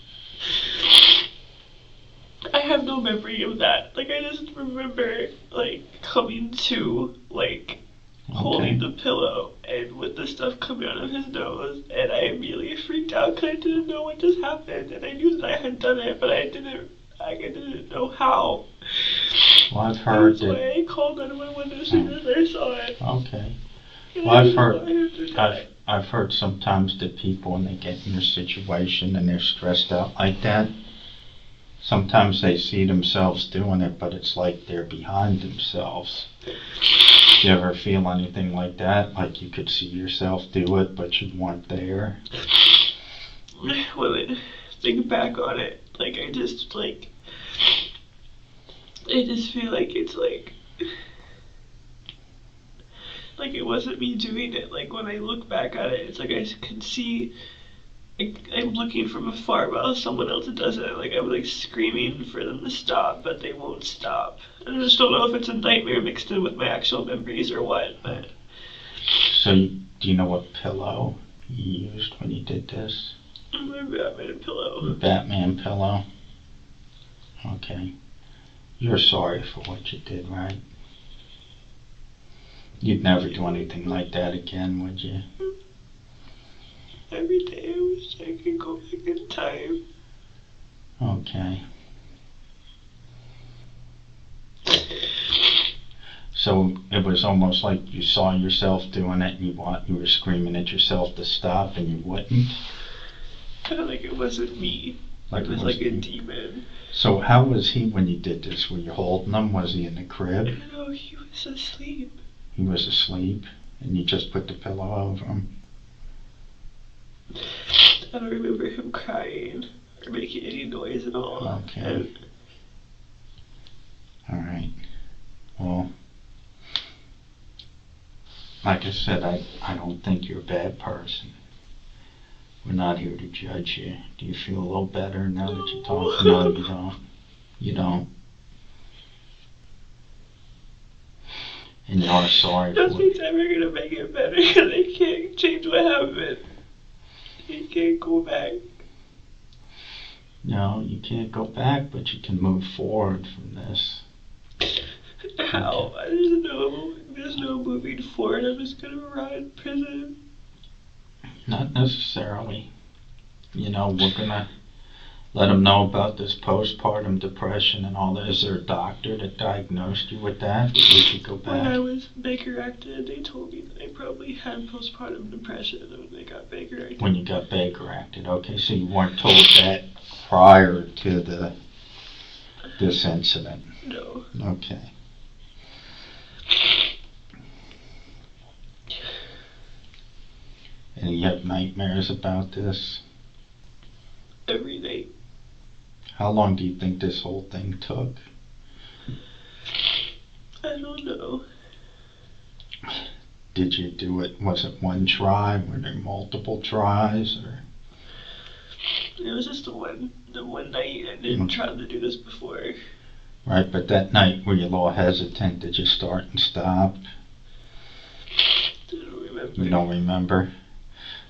I have no memory of that. Like, I just remember, like, coming to, like, holding the pillow and with the stuff coming out of his nose, and I immediately freaked out because I didn't know what just happened, and I knew that I had done it, but I didn't know how. Well, I've heard that... That's why I called 911 as soon as I saw it. Okay. And Well, I've heard sometimes that people, when they get in your situation and they're stressed out like that, sometimes they see themselves doing it, but it's like they're behind themselves. Do you ever feel anything like that? Like you could see yourself do it, but you weren't there? When I think back on it, like, I just feel like it's like it wasn't me doing it. Like, when I look back at it, it's like I can see, like, I'm looking from afar while someone else does it. Like, I'm like screaming for them to stop, but they won't stop. I just don't know if it's a nightmare mixed in with my actual memories or what, but... So, do you know what pillow you used when you did this? My Batman pillow. Your Batman pillow? Okay. You're sorry for what you did, right? You'd never do anything like that again, would you? Every day I wish I could go back in time. Okay. So it was almost like you saw yourself doing it and you were screaming at yourself to stop and you wouldn't? Kind of like it wasn't me. Like it was like a demon. So how was he when you did this? Were you holding him? Was he in the crib? No, he was asleep. He was asleep and you just put the pillow over him? I don't remember him crying or making any noise at all. Okay. Alright. Well, like I said, I don't think you're a bad person. We're not here to judge you. Do you feel a little better now that you talk? No, you don't. You don't. And you are sorry for it. Nothing's ever gonna make it better because I can't change what happened. You can't go back. No, you can't go back, but you can move forward from this. How? There's no moving forward. I'm just gonna rot in prison. Not necessarily. You know, we're gonna let him know about this postpartum depression and all that? Is there a doctor that diagnosed you with that? Did you go When I back? was Baker acted, they told me that I probably had postpartum depression when they got Baker acted. When you got Baker acted, okay, so you weren't told that prior to this incident? No. Okay. And you have nightmares about this? Every night. How long do you think this whole thing took? I don't know. Did you do it, was it one try? Were there multiple tries? Or It was just the one night. I didn't try to do this before. right, but that night were you a little hesitant? Did you start and stop? Didn't remember. You don't remember?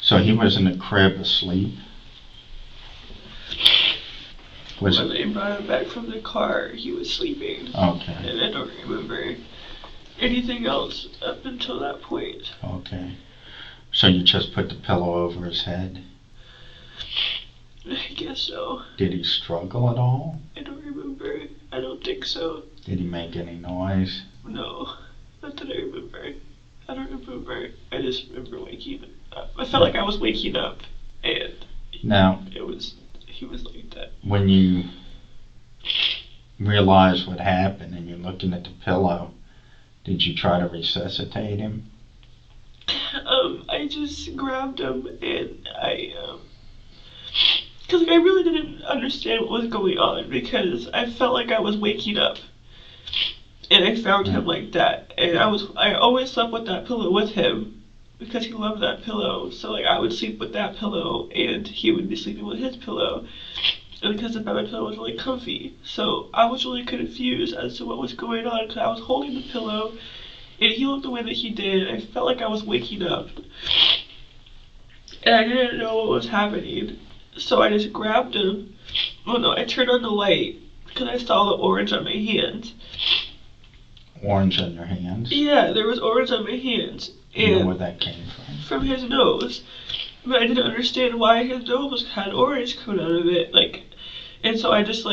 So he was in the crib asleep? Was When it? they brought him back from the car, he was sleeping. Okay, And I don't remember anything else up until that point. okay. So you just put the pillow over his head? I guess so. Did he struggle at all? I don't remember. I don't think so. Did he make any noise? No. Not that I remember. I don't remember. I just remember waking up. I felt like I was waking up. And Now, he was like that. when you realize what happened and you're looking at the pillow, did you try to resuscitate him? I just grabbed him and cause like I really didn't understand what was going on because I felt like I was waking up. And I found him like that. And I always slept with that pillow with him because he loved that pillow. So like I would sleep with that pillow and he would be sleeping with his pillow. And because the my pillow was really comfy. So I was really confused as to what was going on because I was holding the pillow and he looked the way that he did. I felt like I was waking up. And I didn't know what was happening. So I just grabbed him. Oh no, I turned on the light because I saw the orange on my hands. Orange on your hands? Yeah, there was orange on my hands. You know And where that came from his nose. But I didn't understand why his nose had orange coming out of it. And so I just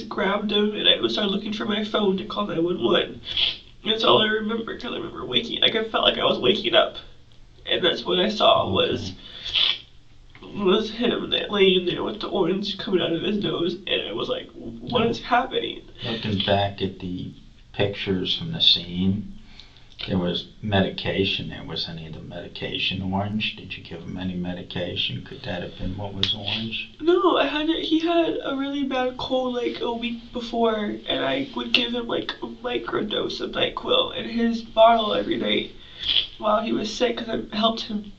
grabbed him and I started looking for my phone to call 911. That's all I remember because I remember waking. I felt like I was waking up, and that's what I saw was him laying there with the orange coming out of his nose, and I was like, "What is happening?" Looking back at the pictures from the scene, there was medication there. Was any of the medication orange? Did you give him any medication? Could that have been what was orange? No, he had a really bad cold like a week before, and I would give him like a microdose of NyQuil in his bottle every night while he was sick because I helped him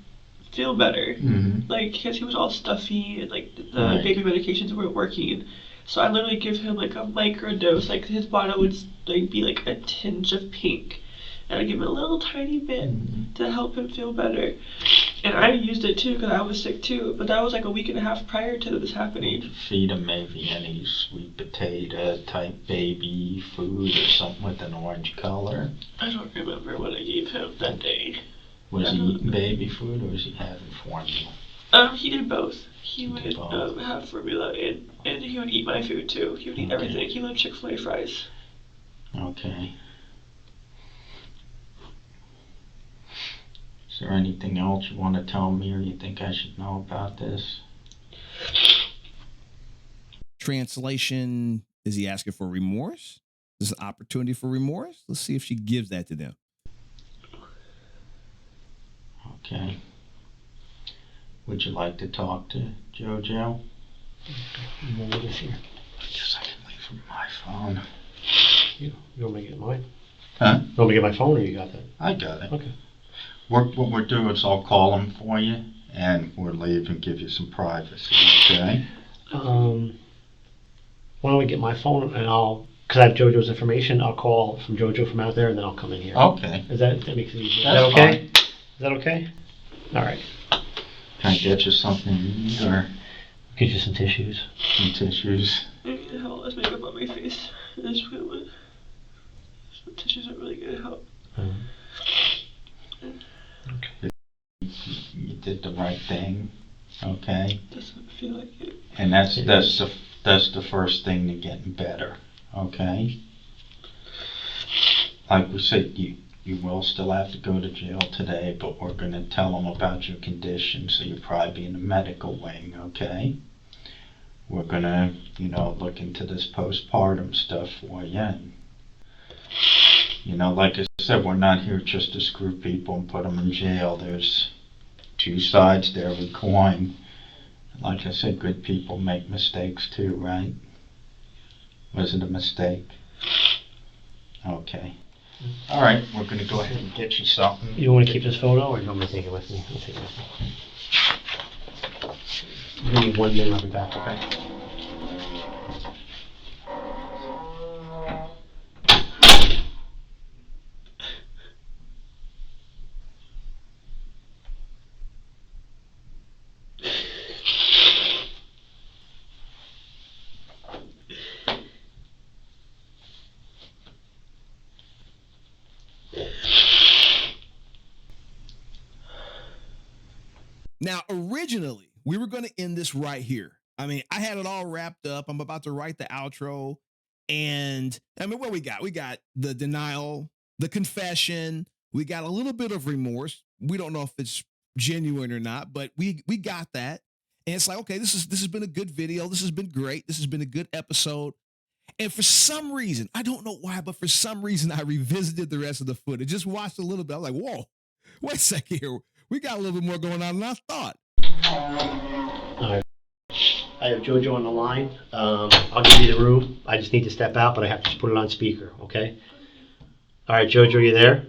feel better. Mm-hmm. Like, because he was all stuffy and like the Right. baby medications weren't working. So I literally give him like a microdose, like his bottle would like be like a tinge of pink. And I give him a little tiny bit to help him feel better. And I used it too because I was sick too. But that was like a week and a half prior to this happening. Feed him maybe any sweet potato type baby food or something with an orange color. I don't remember what I gave him that day. Was he eating baby food or was he having formula? He did both. He would have formula and he would eat my food too. He would eat everything. He loved Chick-fil-A fries. Okay. Is there anything else you want to tell me or you think I should know about this? Translation, is he asking for remorse? Is this an opportunity for remorse? Let's see if she gives that to them. Okay. Would you like to talk to JoJo? What is here? I guess I can leave my phone. You want me to get mine? Huh? You want me to get my phone or you got that? I got it. Okay. What we'll do is I'll call him for you and we'll leave and give you some privacy, okay? Why don't we get my phone and because I have JoJo's information, I'll call from JoJo from out there and then I'll come in here. Okay. That makes it easier. That's Is that okay? fine. Is that okay? All right. Can I get you something to eat or Get you some tissues. some tissues? I need to help. Let's make up on my face. That's what some tissues are really gonna help. Okay. You did the right thing. Okay? Doesn't feel like it. And that's the first thing to getting better. Okay? Like we said, you will still have to go to jail today, but we're going to tell them about your condition, so you'll probably be in the medical wing, okay? We're going to, look into this postpartum stuff for you. And, like I said, we're not here just to screw people and put them in jail. There's two sides to every coin. Like I said, good people make mistakes too, right? Was it a mistake? Okay. All right, we're going to go ahead and get you something. You want to keep this photo, or do you want me to take it with me? I'll take it with me. Give me 1 minute, I'll be back, okay? Now, originally, we were going to end this right here. I mean, I had it all wrapped up. I'm about to write the outro. And I mean, what we got? We got the denial, the confession. We got a little bit of remorse. We don't know if it's genuine or not, but we got that. And it's like, okay, this has been a good video. This has been great. This has been a good episode. And for some reason, I don't know why, but for some reason, I revisited the rest of the footage. Just watched a little bit. I'm like, whoa, wait a second here. We got a little bit more going on than I thought. All right. I have Jojo on the line. I'll give you the room. I just need to step out, but I have to just put it on speaker, okay? All right, Jojo, you there?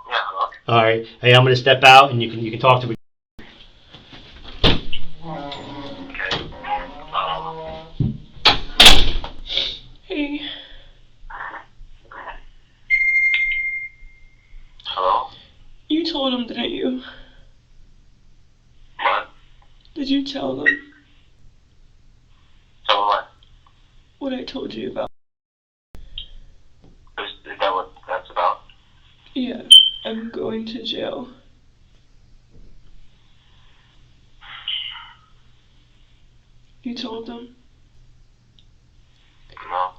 Yeah, hello? All right. Hey, I'm going to step out, and you can talk to me. Okay. Hey, Hello? you told him, didn't you? What? Did you tell them So what? what I told you about? Is that what that's about? Yeah, I'm going to jail. You told them? No.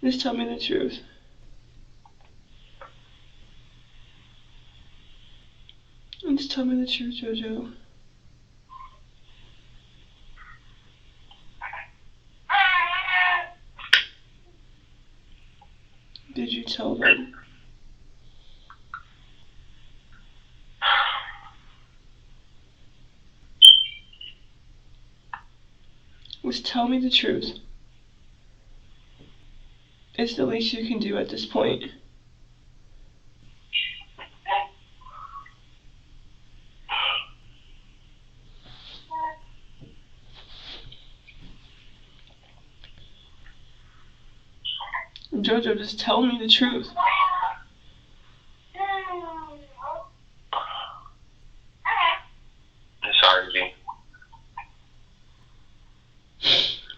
Just tell me the truth. Just tell me the truth, Jojo. Did you tell them? Just tell me the truth. It's the least you can do at this point. Jojo, just tell me the truth. I'm sorry, V.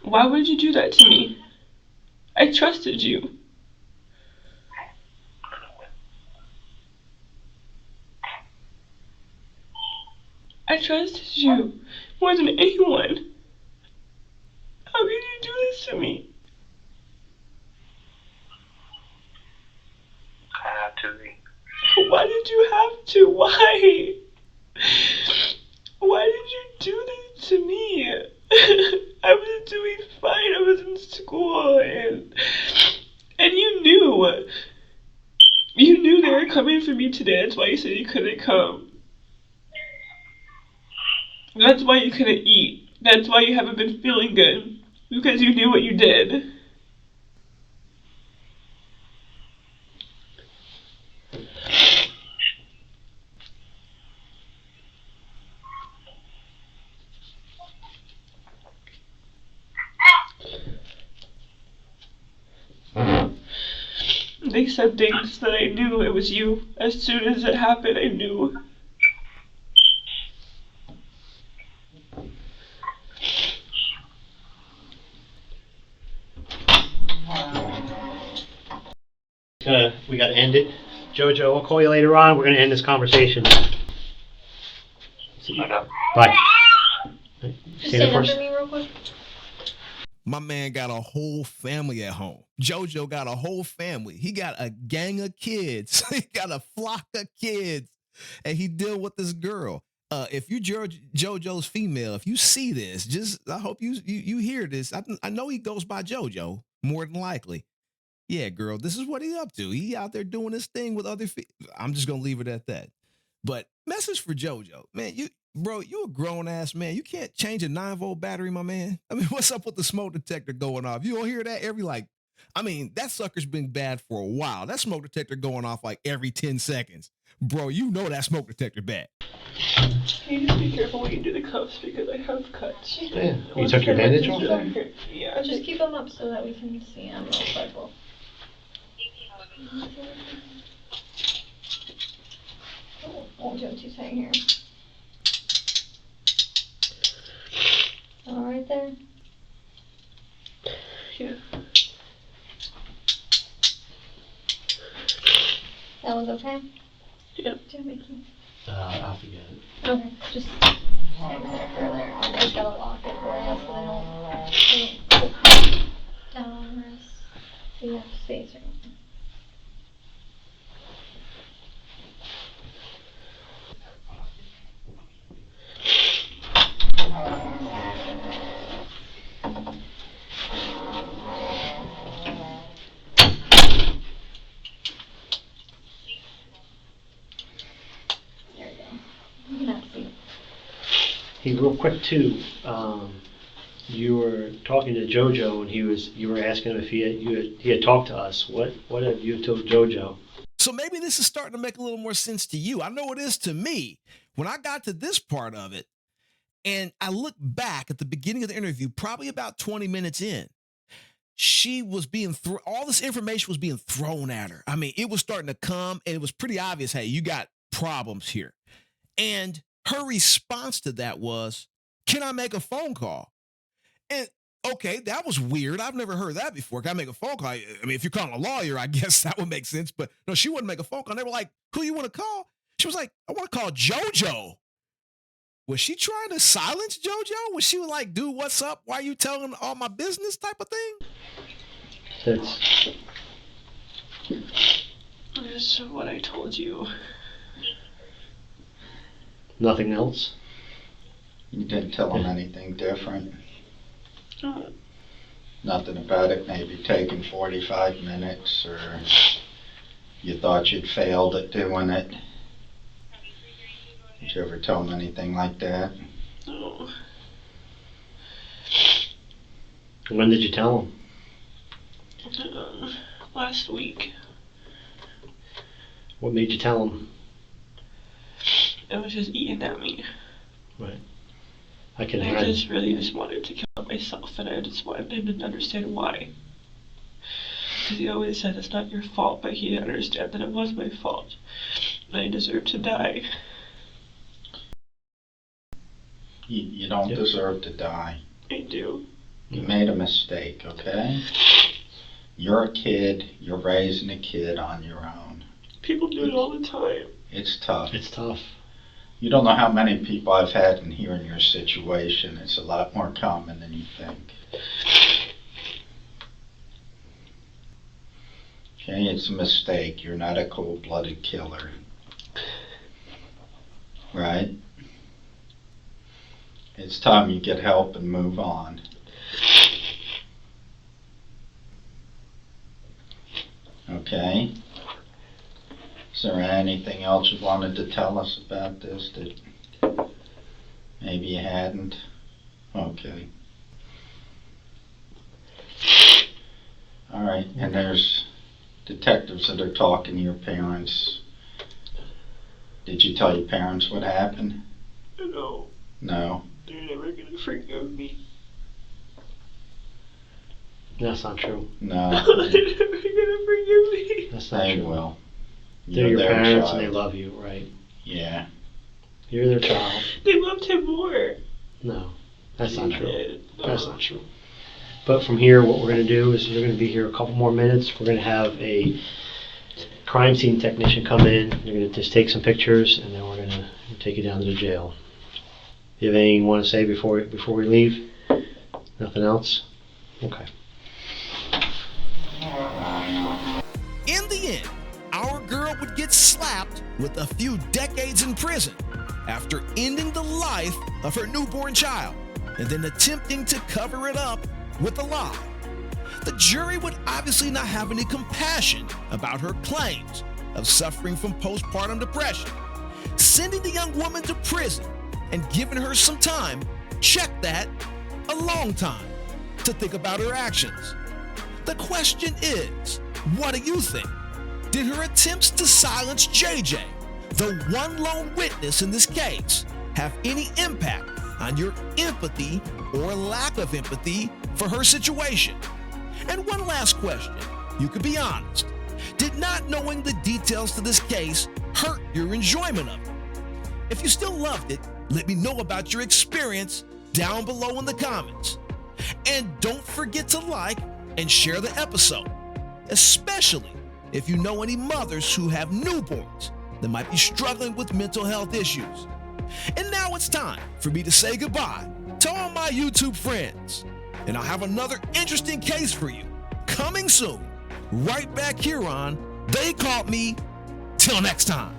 Why would you do that to me? I trusted you. I trusted you more than anyone. How could you do this to me? I have to, V. Why did you have to? Why? Why did you do this to me? I was doing fine. I was in school, and you knew. You knew they were coming for me today. That's why you said you couldn't come. That's why you couldn't eat. That's why you haven't been feeling good. Because you knew what you did. They said things that I knew it was you. As soon as it happened, I knew. We got to end it. Jojo, I'll call you later on. We're going to end this conversation. Okay. Bye. stand stand up up for for me real quick? My man got a whole family at home. JoJo got a whole family. He got a gang of kids. He got a flock of kids. And he deal with this girl. If you JoJo's female, if you see this, just I hope you hear this. I know he goes by JoJo, more than likely. Yeah, girl, this is what he up to. He out there doing this thing with other I'm just gonna leave it at that. But message for JoJo, man, you a grown ass man. You can't change a 9-volt battery, my man. I mean, what's up with the smoke detector going off? You don't hear that that sucker's been bad for a while. That smoke detector going off like every 10 seconds. Bro, you know that smoke detector bad. You just be careful when you do the cuffs because I have cuts. Yeah. You took your bandage off there? Yeah. Just keep them up so that we can see them real quick. Won't jump too tight here. All right there? Yeah. That was okay? Yep. Do you have my key? I'll forget it. Okay, just hang there for there. I just gotta lock it for you so they don't down on the wrist. So you have space or anything. There we go. You can have a seat. Hey, real quick too, you were talking to JoJo and you were asking him if he had talked to us. What have you told JoJo? So maybe this is starting to make a little more sense to you. I know it is to me. When I got to this part of it, and I look back at the beginning of the interview, probably about 20 minutes in, she was being all this information was being thrown at her. I mean, it was starting to come, and it was pretty obvious, hey, you got problems here. And her response to that was, can I make a phone call? And okay, that was weird. I've never heard that before. Can I make a phone call? I mean, if you're calling a lawyer, I guess that would make sense. But no, she wouldn't make a phone call. And they were like, who you want to call? She was like, I want to call JoJo. Was she trying to silence JoJo? Was she like, dude, what's up? Why are you telling all my business type of thing? That's That's what I told you. nothing else? You didn't tell him anything different? Uh, Nothing about it maybe taking 45 minutes, or you thought you'd failed at doing it? Did you ever tell him anything like that? no. When did you tell him? Last week. What made you tell him? It was just eating at me. I can I imagine. just really just wanted to kill myself, and I just wanted him to understand why. Because he always said it's not your fault, but he didn't understand that it was my fault. And I deserve to die. You don't Yep. deserve to die. I do. You made a mistake, okay? You're a kid. You're raising a kid on your own. People do it all the time. It's tough. It's tough. You don't know how many people I've had in here in your situation. It's a lot more common than you think. Okay, it's a mistake. You're not a cold-blooded killer. Right? It's time you get help and move on. Okay? Is there anything else you wanted to tell us about this that maybe you hadn't? Okay. All right, and there's detectives that are talking to your parents. Did you tell your parents what happened? No, No. they're never gonna forgive me. That's not true. No. They're never gonna forgive me. That's not They true. will. They're You're your their parents child. and they love you, right? Yeah. You're their child. They loved him more. No, that's not true. Did. That's not true. But from here, what we're going to do is you're going to be here a couple more minutes. We're going to have a crime scene technician come in. You're going to just take some pictures, and then we're going to take you down to the jail. You have anything you want to say before we leave? Nothing else? Okay. In the end, our girl would get slapped with a few decades in prison after ending the life of her newborn child and then attempting to cover it up with a lie. The jury would obviously not have any compassion about her claims of suffering from postpartum depression. Sending the young woman to prison and giving her some time, check that, a long time, to think about her actions. The question is, what do you think? Did her attempts to silence JJ, the one lone witness in this case, have any impact on your empathy or lack of empathy for her situation? And one last question, you could be honest. Did not knowing the details to this case hurt your enjoyment of it? If you still loved it, let me know about your experience down below in the comments. And don't forget to like and share the episode, especially if you know any mothers who have newborns that might be struggling with mental health issues. And now it's time for me to say goodbye to all my YouTube friends. And I'll have another interesting case for you coming soon, right back here on They Caught Me. Till next time.